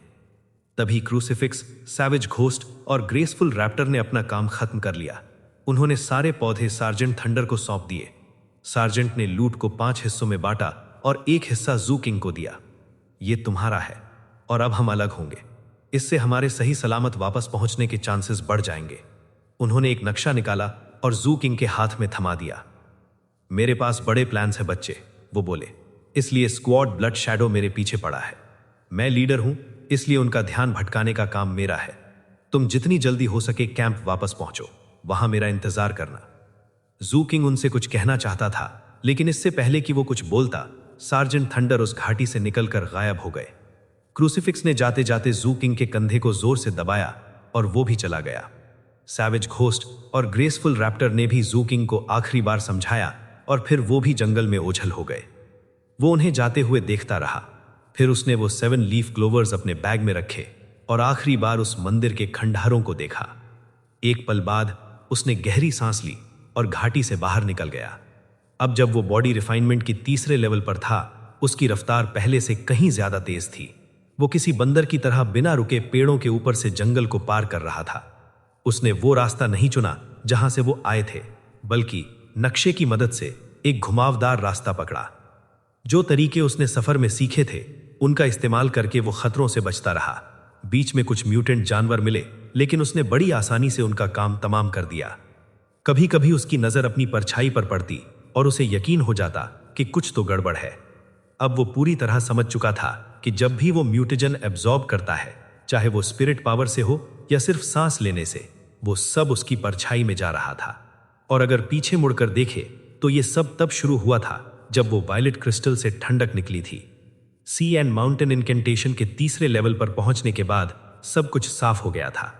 तभी क्रूसिफिक्स, सैवेज घोस्ट और ग्रेसफुल रैप्टर ने अपना काम खत्म कर लिया। उन्होंने सारे पौधे सार्जेंट थंडर को सौंप दिए। सार्जेंट ने लूट को 5 हिस्सों में बांटा और एक हिस्सा जू किंग को दिया। ये तुम्हारा है और अब हम अलग होंगे। इससे हमारे सही सलामत वापस पहुंचने के चांसेस बढ़ जाएंगे। उन्होंने एक नक्शा निकाला और जू किंग के हाथ में थमा दिया। मेरे पास बड़े प्लान्स हैं बच्चे, वो बोले, इसलिए स्क्वाड ब्लड शैडो मेरे पीछे पड़ा है। मैं लीडर हूं, इसलिए उनका ध्यान भटकाने का काम मेरा है। तुम जितनी जल्दी हो सके कैंप वापस पहुंचो, वहां मेरा इंतजार करना। जू किंग उनसे कुछ कहना चाहता था, लेकिन इससे पहले कि वो कुछ बोलता, सार्जेंट थंडर उस घाटी से निकलकर गायब हो गए। क्रूसिफिक्स ने जाते जाते जू किंग के कंधे को जोर से दबाया और वो भी चला गया। सैवेज घोस्ट और ग्रेसफुल रैप्टर ने भी जू किंग को आखिरी बार समझाया और फिर वो भी जंगल में ओझल हो गए। वो उन्हें जाते हुए देखता रहा। फिर उसने वो 7 लीफ क्लोवर्स अपने बैग में रखे और आखिरी बार उस मंदिर के खंडहरों को देखा। एक पल बाद उसने गहरी सांस ली और घाटी से बाहर निकल गया। अब जब वो बॉडी रिफाइनमेंट की तीसरे लेवल पर था, उसकी रफ्तार पहले से कहीं ज्यादा तेज थी। वो किसी बंदर की तरह बिना रुके पेड़ों के ऊपर से जंगल को पार कर रहा था। उसने वो रास्ता नहीं चुना जहां से वो आए थे, बल्कि नक्शे की मदद से एक घुमावदार रास्ता पकड़ा। जो तरीके उसने सफर में सीखे थे, उनका इस्तेमाल करके वो खतरों से बचता रहा। बीच में कुछ म्यूटेंट जानवर मिले, लेकिन उसने बड़ी आसानी से उनका काम तमाम कर दिया। कभी कभी उसकी नजर अपनी परछाई पर पड़ती और उसे यकीन हो जाता कि कुछ तो गड़बड़ है। अब वो पूरी तरह समझ चुका था कि जब भी वो म्यूटेजन एब्जॉर्ब करता है, चाहे वो स्पिरिट पावर से हो या सिर्फ सांस लेने से, वो सब उसकी परछाई में जा रहा था। और अगर पीछे मुड़कर देखे तो ये सब तब शुरू हुआ था जब वो वायलेट क्रिस्टल से ठंडक निकली थी। सीएन माउंटेन इनकेंटेशन के तीसरे लेवल पर पहुंचने के बाद सब कुछ साफ हो गया था।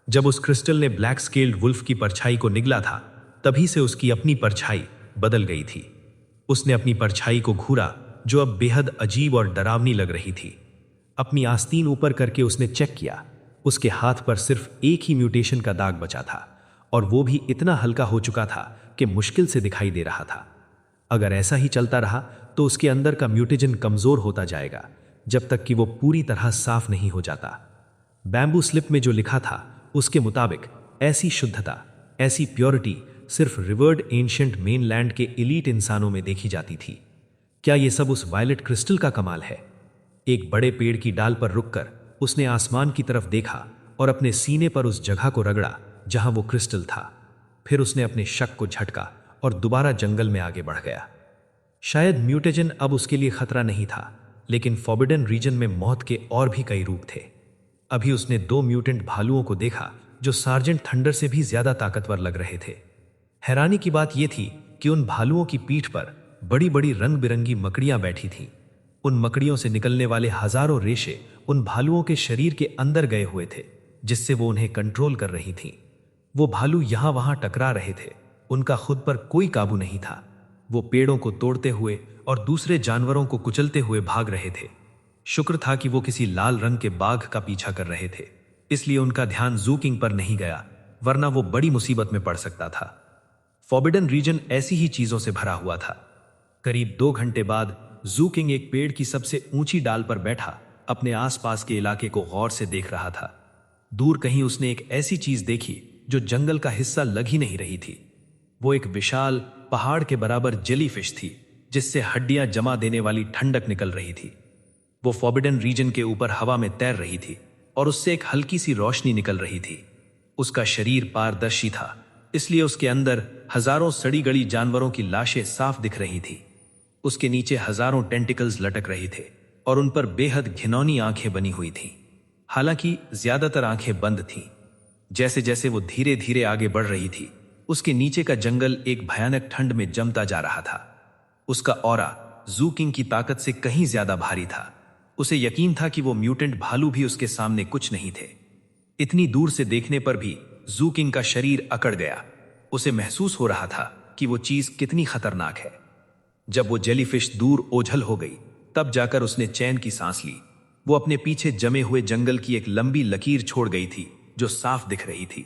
जब उस क्रिस्टल ने ब्लैक स्केल्ड वुल्फ की परछाई को निगला था, तभी से उसकी अपनी परछाई बदल गई थी। उसने अपनी परछाई को घूरा, जो अब बेहद अजीब और डरावनी लग रही थी। अपनी आस्तीन ऊपर करके उसने चेक किया। उसके हाथ पर सिर्फ एक ही म्यूटेशन का दाग बचा था, और वो भी इतना हल्का हो चुका था कि मुश्किल से दिखाई दे रहा था। अगर ऐसा ही चलता रहा तो उसके अंदर का म्यूटेजन कमजोर होता जाएगा, जब तक कि वो पूरी तरह साफ नहीं हो जाता। बैम्बू स्लिप में जो लिखा था, उसके मुताबिक ऐसी शुद्धता, ऐसी प्योरिटी सिर्फ रिवर्ड एंशिएंट मेनलैंड के एलीट इंसानों में देखी जाती थी। क्या ये सब उस वायलेट क्रिस्टल का कमाल है? एक बड़े पेड़ की डाल पर रुककर उसने आसमान की तरफ देखा और अपने सीने पर उस जगह को रगड़ा जहां वो क्रिस्टल था। फिर उसने अपने शक को झटका और दोबारा जंगल में आगे बढ़ गया। शायद म्यूटेजन अब उसके लिए खतरा नहीं था, लेकिन फॉरबिडन रीजन में मौत के और भी कई रूप थे। अभी उसने 2 म्यूटेंट भालुओं को देखा जो सार्जेंट थंडर से भी ज्यादा ताकतवर लग रहे थे। हैरानी की बात यह थी कि उन भालुओं की पीठ पर बड़ी बड़ी रंग बिरंगी मकड़ियां बैठी थीं। उन मकड़ियों से निकलने वाले हजारों रेशे उन भालुओं के शरीर के अंदर गए हुए थे, जिससे वो उन्हें कंट्रोल कर रही थीं। वो भालू यहां वहां टकरा रहे थे, उनका खुद पर कोई काबू नहीं था। वो पेड़ों को तोड़ते हुए और दूसरे जानवरों को कुचलते हुए भाग रहे थे। शुक्र था कि वो किसी लाल रंग के बाघ का पीछा कर रहे थे, इसलिए उनका ध्यान ज़ू किंग पर नहीं गया, वरना वो बड़ी मुसीबत में पड़ सकता था। फॉरबिडन रीजन ऐसी ही चीजों से भरा हुआ था। करीब 2 घंटे बाद ज़ू किंग एक पेड़ की सबसे ऊंची डाल पर बैठा अपने आसपास के इलाके को गौर से देख रहा था। दूर कहीं उसने एक ऐसी चीज देखी जो जंगल का हिस्सा लग ही नहीं रही थी। वो एक विशाल पहाड़ के बराबर जेलीफिश थी, जिससे हड्डियां जमा देने वाली ठंडक निकल रही थी। वो फॉरबिडन रीजन के ऊपर हवा में तैर रही थी और उससे एक हल्की सी रोशनी निकल रही थी। उसका शरीर पारदर्शी था, इसलिए उसके अंदर हजारों सड़ी गली जानवरों की लाशें साफ दिख रही थी। उसके नीचे हजारों टेंटिकल्स लटक रही थे और उन पर बेहद घिनौनी आंखें बनी हुई थीं। हालांकि ज्यादातर आंखें बंद थीं। जैसे जैसे वो धीरे धीरे आगे बढ़ रही थी, उसके नीचे का जंगल एक भयानक ठंड में जमता जा रहा था। उसका ऑरा ज़ू किंग की ताकत से कहीं ज्यादा भारी था। उसे यकीन था कि वो म्यूटेंट भालू भी उसके सामने कुछ नहीं थे। इतनी दूर से देखने पर भी ज़ू किंग का शरीर अकड़ गया। उसे महसूस हो रहा था कि वो चीज कितनी खतरनाक है। जब वो जेलीफिश दूर ओझल हो गई, तब जाकर उसने चैन की सांस ली। वो अपने पीछे जमे हुए जंगल की एक लंबी लकीर छोड़ गई थी जो साफ दिख रही थी।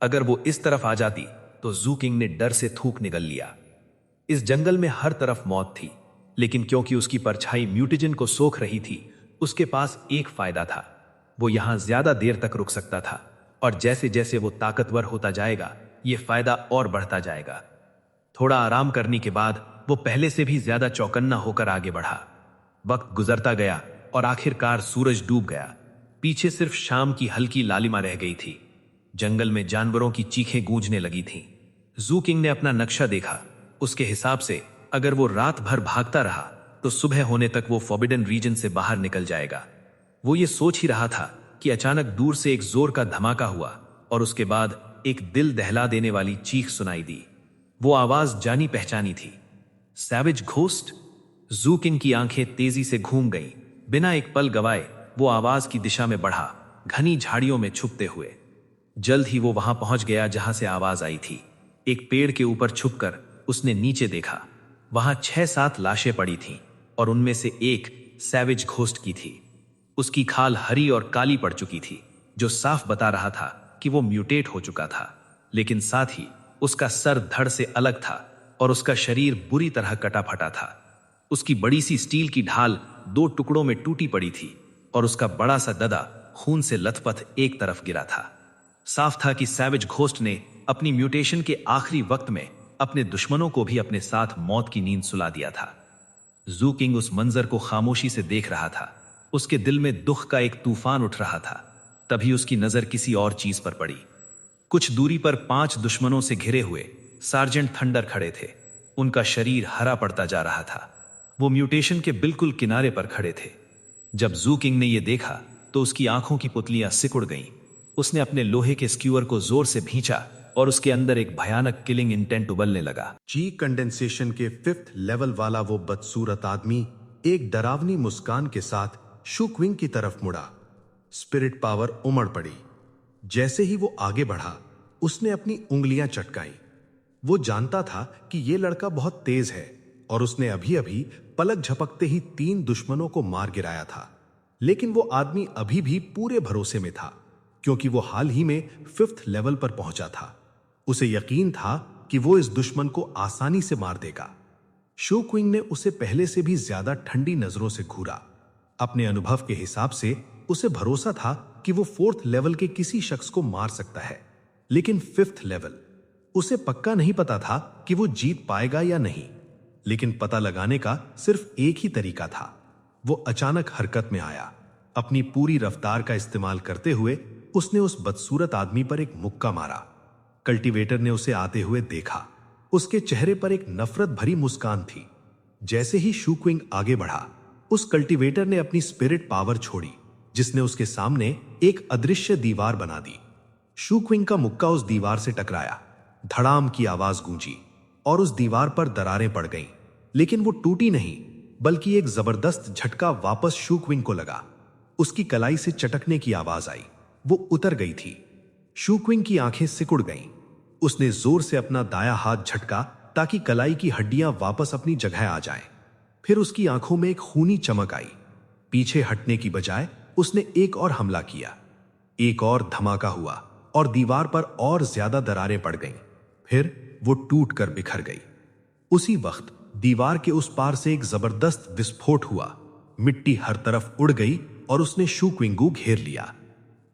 अगर वो इस तरफ आ जाती तो ज़ू किंग ने डर से थूक निगल लिया। इस जंगल में हर तरफ मौत थी, लेकिन क्योंकि उसकी परछाई म्यूटेजन को सोख रही थी, उसके पास एक फायदा था। वो यहां ज्यादा देर तक रुक सकता था, और जैसे जैसे वो ताकतवर होता जाएगा, ये फायदा और बढ़ता जाएगा। थोड़ा आराम करने के बाद वो पहले से भी ज्यादा चौकन्ना होकर आगे बढ़ा। वक्त गुजरता गया और आखिरकार सूरज डूब गया। पीछे सिर्फ शाम की हल्की लालिमा रह गई थी। जंगल में जानवरों की चीखें गूंजने लगी थीं। ज़ू किंग ने अपना नक्शा देखा। उसके हिसाब से अगर वो रात भर भागता रहा तो सुबह होने तक वो फॉरबिडन रीजन से बाहर निकल जाएगा। वो ये सोच ही रहा था कि अचानक दूर से एक जोर का धमाका हुआ और उसके बाद एक दिल दहला देने वाली चीख सुनाई दी। वो आवाज जानी पहचानी थी। सैविज घोस्ट। ज़ू किंग की आंखें तेजी से घूम गईं। बिना एक पल गवाए वो आवाज की दिशा में बढ़ा, घनी झाड़ियों में छुपते हुए। जल्द ही वो वहां पहुंच गया जहां से आवाज आई थी। एक पेड़ के ऊपर छुपकर उसने नीचे देखा। वहां 6-7 लाशें पड़ी थीं और उनमें से एक सैविज घोस्ट की थी। उसकी खाल हरी और काली पड़ चुकी थी, जो साफ बता रहा था कि वो म्यूटेट हो चुका था। लेकिन साथ ही उसका सर धड़ से अलग था और उसका शरीर बुरी तरह कटा फटा था। उसकी बड़ी सी स्टील की ढाल 2 टुकड़ों में टूटी पड़ी थी और उसका बड़ा सा ददा खून से लथपथ एक तरफ गिरा था। साफ था कि सैविज घोस्ट ने अपनी म्यूटेशन के आखिरी वक्त में अपने दुश्मनों को भी अपने साथ मौत की नींद सुला दिया था। ज़ू किंग उस मंजर को खामोशी से देख रहा था। उसके दिल में दुख का एक तूफान उठ रहा था। तभी उसकी नजर किसी और चीज पर पड़ी। कुछ दूरी पर 5 दुश्मनों से घिरे हुए सार्जेंट थंडर खड़े थे। उनका शरीर हरा पड़ता जा रहा था। वो म्यूटेशन के बिल्कुल किनारे पर खड़े थे। जब ज़ू किंग ने यह देखा तो उसकी आंखों की पुतलियां सिकुड़ गईं। उसने अपने लोहे के स्क्यूअर को जोर से भींचा और उसके अंदर एक भयानक किलिंग इंटेंट उबलने लगा। ची कंडेंसेशन के 5th लेवल वाला वो बदसूरत आदमी एक डरावनी मुस्कान के साथ शू क्विंग की तरफ मुड़ा। स्पिरिट पावर उमड़ पड़ी। जैसे ही वो आगे बढ़ा, उसने अपनी उंगलियां चटकाई। वो जानता था कि ये लड़का बहुत तेज है और उसने अभी अभी पलक झपकते ही 3 दुश्मनों को मार गिराया था। लेकिन वो आदमी अभी भी पूरे भरोसे में था, क्योंकि वो हाल ही में 5th लेवल पर पहुंचा था। उसे यकीन था कि वो इस दुश्मन को आसानी से मार देगा। शू क्विंग ने उसे पहले से भी ज्यादा ठंडी नजरों से घूरा। अपने अनुभव के हिसाब से उसे भरोसा था कि वो 4th लेवल के किसी शख्स को मार सकता है, लेकिन 5th लेवल, उसे पक्का नहीं पता था कि वो जीत पाएगा या नहीं। लेकिन पता लगाने का सिर्फ एक ही तरीका था। वो अचानक हरकत में आया। अपनी पूरी रफ्तार का इस्तेमाल करते हुए उसने उस बदसूरत आदमी पर एक मुक्का मारा। कल्टीवेटर ने उसे आते हुए देखा। उसके चेहरे पर एक नफरत भरी मुस्कान थी। जैसे ही शूक्विंग आगे बढ़ा, उस कल्टीवेटर ने अपनी स्पिरिट पावर छोड़ी, जिसने उसके सामने एक अदृश्य दीवार बना दी। शूक्विंग का मुक्का उस दीवार से टकराया। धड़ाम की आवाज गूंजी और उस दीवार पर दरारें पड़ गईं। लेकिन वो टूटी नहीं, बल्कि एक जबरदस्त झटका वापस शूक्विंग को लगा। उसकी कलाई से चटकने की आवाज आई। वो उतर गई थी। शूक्विंग की आंखें सिकुड़ गईं। उसने जोर से अपना दायां हाथ झटका ताकि कलाई की हड्डियां वापस अपनी जगह आ जाएं। फिर उसकी आंखों में एक खूनी चमक आई। पीछे हटने की बजाय उसने एक और हमला किया। एक और धमाका हुआ और दीवार पर और ज्यादा दरारें पड़ गईं। फिर वो टूट कर बिखर गई। उसी वक्त दीवार के उस पार से एक जबरदस्त विस्फोट हुआ। मिट्टी हर तरफ उड़ गई और उसने शूक्विंग को घेर लिया।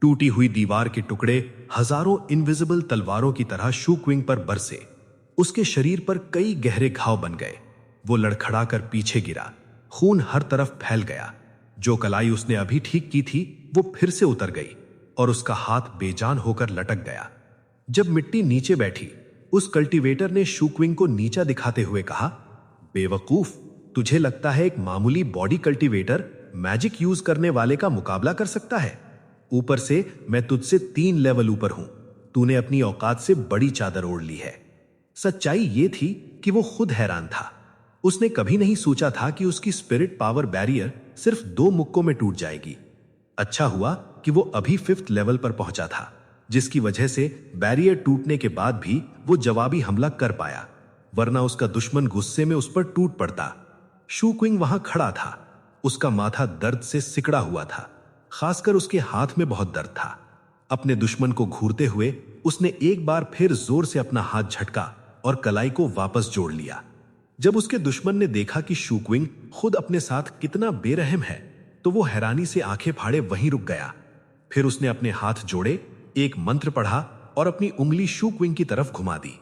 टूटी हुई दीवार के टुकड़े हजारों इनविजिबल तलवारों की तरह शूक्विंग पर बरसे। उसके शरीर पर कई गहरे घाव बन गए। वो लड़खड़ाकर पीछे गिरा। खून हर तरफ फैल गया। जो कलाई उसने अभी ठीक की थी वो फिर से उतर गई और उसका हाथ बेजान होकर लटक गया। जब मिट्टी नीचे बैठी, उस कल्टीवेटर ने शूक्विंग को नीचा दिखाते हुए कहा, बेवकूफ, तुझे लगता है एक मामूली बॉडी कल्टीवेटर मैजिक यूज करने वाले का मुकाबला कर सकता है? ऊपर से मैं तुझसे 3 लेवल ऊपर हूं। तूने अपनी औकात से बड़ी चादर ओढ़ ली है। सच्चाई ये थी कि वो खुद हैरान था। उसने कभी नहीं सोचा था कि उसकी स्पिरिट पावर बैरियर सिर्फ 2 मुक्कों में टूट जाएगी। अच्छा हुआ कि वो अभी 5th लेवल पर पहुंचा था, जिसकी वजह से बैरियर टूटने के बाद भी वो जवाबी हमला कर पाया, वरना उसका दुश्मन गुस्से में उस पर टूट पड़ता। शूक्विंग वहां खड़ा था। उसका माथा दर्द से सिकड़ा हुआ था। खासकर उसके हाथ में बहुत दर्द था। अपने दुश्मन को घूरते हुए उसने एक बार फिर जोर से अपना हाथ झटका और कलाई को वापस जोड़ लिया। जब उसके दुश्मन ने देखा कि शूक्विंग खुद अपने साथ कितना बेरहम है, तो वो हैरानी से आंखें फाड़े वहीं रुक गया। फिर उसने अपने हाथ जोड़े, एक मंत्र पढ़ा और अपनी उंगली शूक्विंग की तरफ घुमा दी।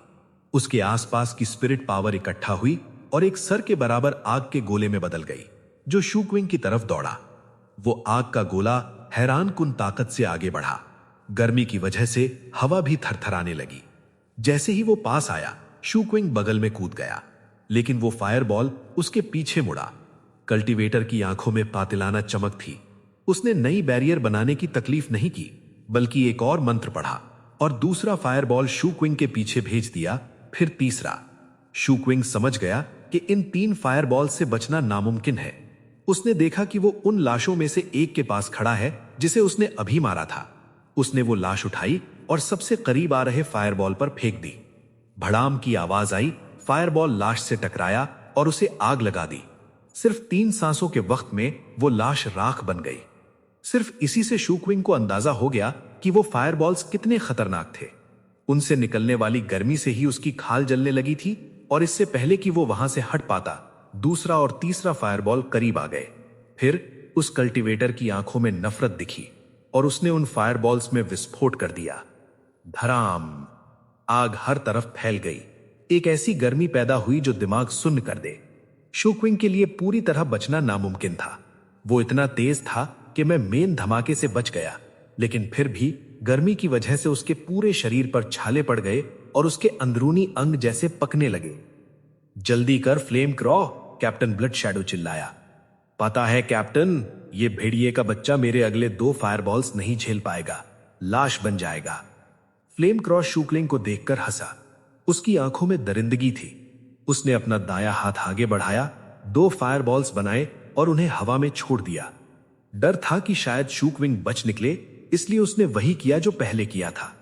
उसके आसपास की स्पिरिट पावर इकट्ठा हुई और एक सर के बराबर आग के गोले में बदल गई, जो शूक्विंग की तरफ दौड़ा। वो आग का गोला हैरान कुन ताकत से आगे बढ़ा। गर्मी की वजह से हवा भी थरथराने लगी। जैसे ही वो पास आया, शूक्विंग बगल में कूद गया, लेकिन वो फायरबॉल उसके पीछे मुड़ा। कल्टीवेटर की आंखों में पातिलाना चमक थी। उसने नई बैरियर बनाने की तकलीफ नहीं की, बल्कि एक और मंत्र पढ़ा और दूसरा फायरबॉल शूक्विंग के पीछे भेज दिया, फिर तीसरा। शूक्विंग समझ गया कि इन 3 फायरबॉल से बचना नामुमकिन है। उसने देखा कि वो उन लाशों में से एक के पास खड़ा है जिसे उसने अभी मारा था। उसने वो लाश उठाई और सबसे करीब आ रहे फायरबॉल पर फेंक दी। भड़ाम की आवाज आई। फायरबॉल लाश से टकराया और उसे आग लगा दी। सिर्फ 3 सांसों के वक्त में वो लाश राख बन गई। सिर्फ इसी से शूक्विंग को अंदाजा हो गया कि वो फायरबॉल्स कितने खतरनाक थे। उनसे निकलने वाली गर्मी से ही उसकी खाल जलने लगी थी, और इससे पहले कि वो वहां से हट पाता, दूसरा और तीसरा फायरबॉल करीब आ गए। फिर उस कल्टीवेटर की आंखों में नफरत दिखी और उसने उन फायरबॉल्स में विस्फोट कर दिया। धराम! आग हर तरफ फैल गई। एक ऐसी गर्मी पैदा हुई जो दिमाग सुन्न कर दे। शूक्विंग के लिए पूरी तरह बचना नामुमकिन था। वो इतना तेज था कि मैं मेन धमाके से बच गया, लेकिन फिर भी गर्मी की वजह से उसके पूरे शरीर पर छाले पड़ गए और उसके अंदरूनी अंग जैसे पकने लगे। जल्दी कर फ्लेम क्रॉ! कैप्टन ब्लड शैडो चिल्लाया। पता है कैप्टन, ये भेड़िए का बच्चा मेरे अगले 2 फायरबॉल्स नहीं झेल पाएगा, लाश बन जाएगा। फ्लेम क्रॉ शूक्विंग को देखकर हंसा। उसकी आंखों में दरिंदगी थी। उसने अपना दायां हाथ आगे बढ़ाया, 2 फायरबॉल्स बनाए और उन्हें हवा में छोड़ दिया। डर था कि शायद शूक्विंग बच निकले, इसलिए उसने वही किया जो पहले किया था।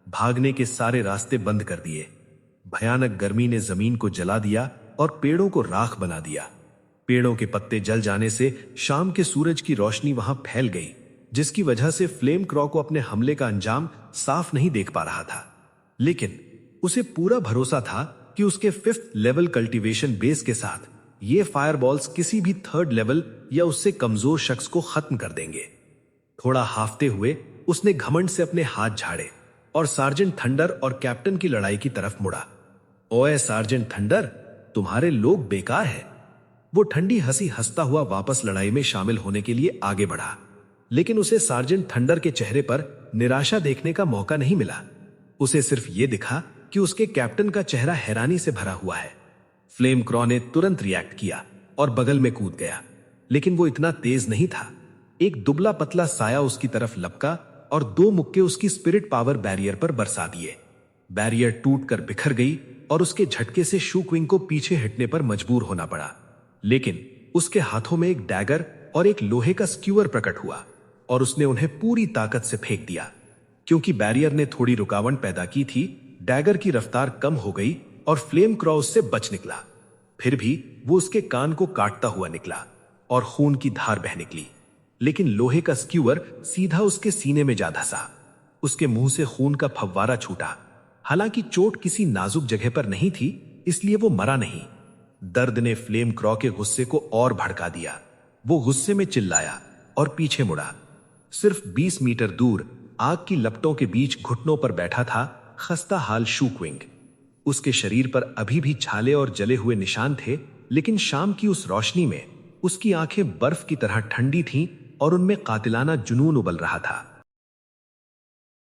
भागने के सारे रास्ते बंद कर दिए। भयानक गर्मी ने जमीन को जला दिया और पेड़ों को राख बना दिया। पेड़ों के पत्ते जल जाने से शाम के सूरज की रोशनी वहां फैल गई, जिसकी वजह से फ्लेम क्रॉ को अपने हमले का अंजाम साफ नहीं देख पा रहा था। लेकिन उसे पूरा भरोसा था कि उसके 5th लेवल कल्टीवेशन बेस के साथ ये फायरबॉल्स किसी भी 3rd लेवल या उससे कमजोर शख्स को खत्म कर देंगे। थोड़ा हाफते हुए उसने घमंड से अपने हाथ झाड़े और सार्जेंट थंडर और कैप्टन की लड़ाई की तरफ मुड़ा। ओए सार्जेंट थंडर, तुम्हारे लोग बेकार है। वो ठंडी हंसी हंसता हुआ वापस लड़ाई में शामिल होने के लिए आगे बढ़ा, लेकिन उसे सार्जेंट थंडर के चेहरे पर निराशा देखने का मौका नहीं मिला। उसे सिर्फ ये दिखा कि उसके कैप्टन का चेहरा हैरानी से भरा हुआ है। फ्लेम क्रॉ ने तुरंत रिएक्ट किया और बगल में कूद गया, लेकिन वो इतना तेज नहीं था। एक दुबला पतला साया उसकी तरफ लपका और 2 मुक्के उसकी स्पिरिट पावर बैरियर पर बरसा दिए। बैरियर टूटकर बिखर गई और उसके झटके से शूक्विंग को पीछे हटने पर मजबूर होना पड़ा, लेकिन उसके हाथों में एक डैगर और एक लोहे का स्क्यूअर प्रकट हुआ और उसने उन्हें पूरी ताकत से फेंक दिया। क्योंकि बैरियर ने थोड़ी रुकावट पैदा की थी, डैगर की रफ्तार कम हो गई और फ्लेम क्रॉ उससे बच निकला। फिर भी वो उसके कान को काटता हुआ निकला और खून की धार बह निकली, लेकिन लोहे का स्क्यूअर सीधा उसके सीने में जा धंसा। उसके मुंह से खून का फव्वारा छूटा। हालांकि चोट किसी नाजुक जगह पर नहीं थी, इसलिए वो मरा नहीं। दर्द ने फ्लेम क्रॉ के गुस्से को और भड़का दिया। वो गुस्से में चिल्लाया और पीछे मुड़ा। सिर्फ 20 मीटर दूर आग की लपटों के बीच घुटनों पर बैठा था खस्ता हाल शूक्विंग। उसके शरीर पर अभी भी छाले और जले हुए निशान थे, लेकिन शाम की उस रोशनी में उसकी आंखें बर्फ की तरह ठंडी थीं और उनमें कातिलाना जुनून उबल रहा था।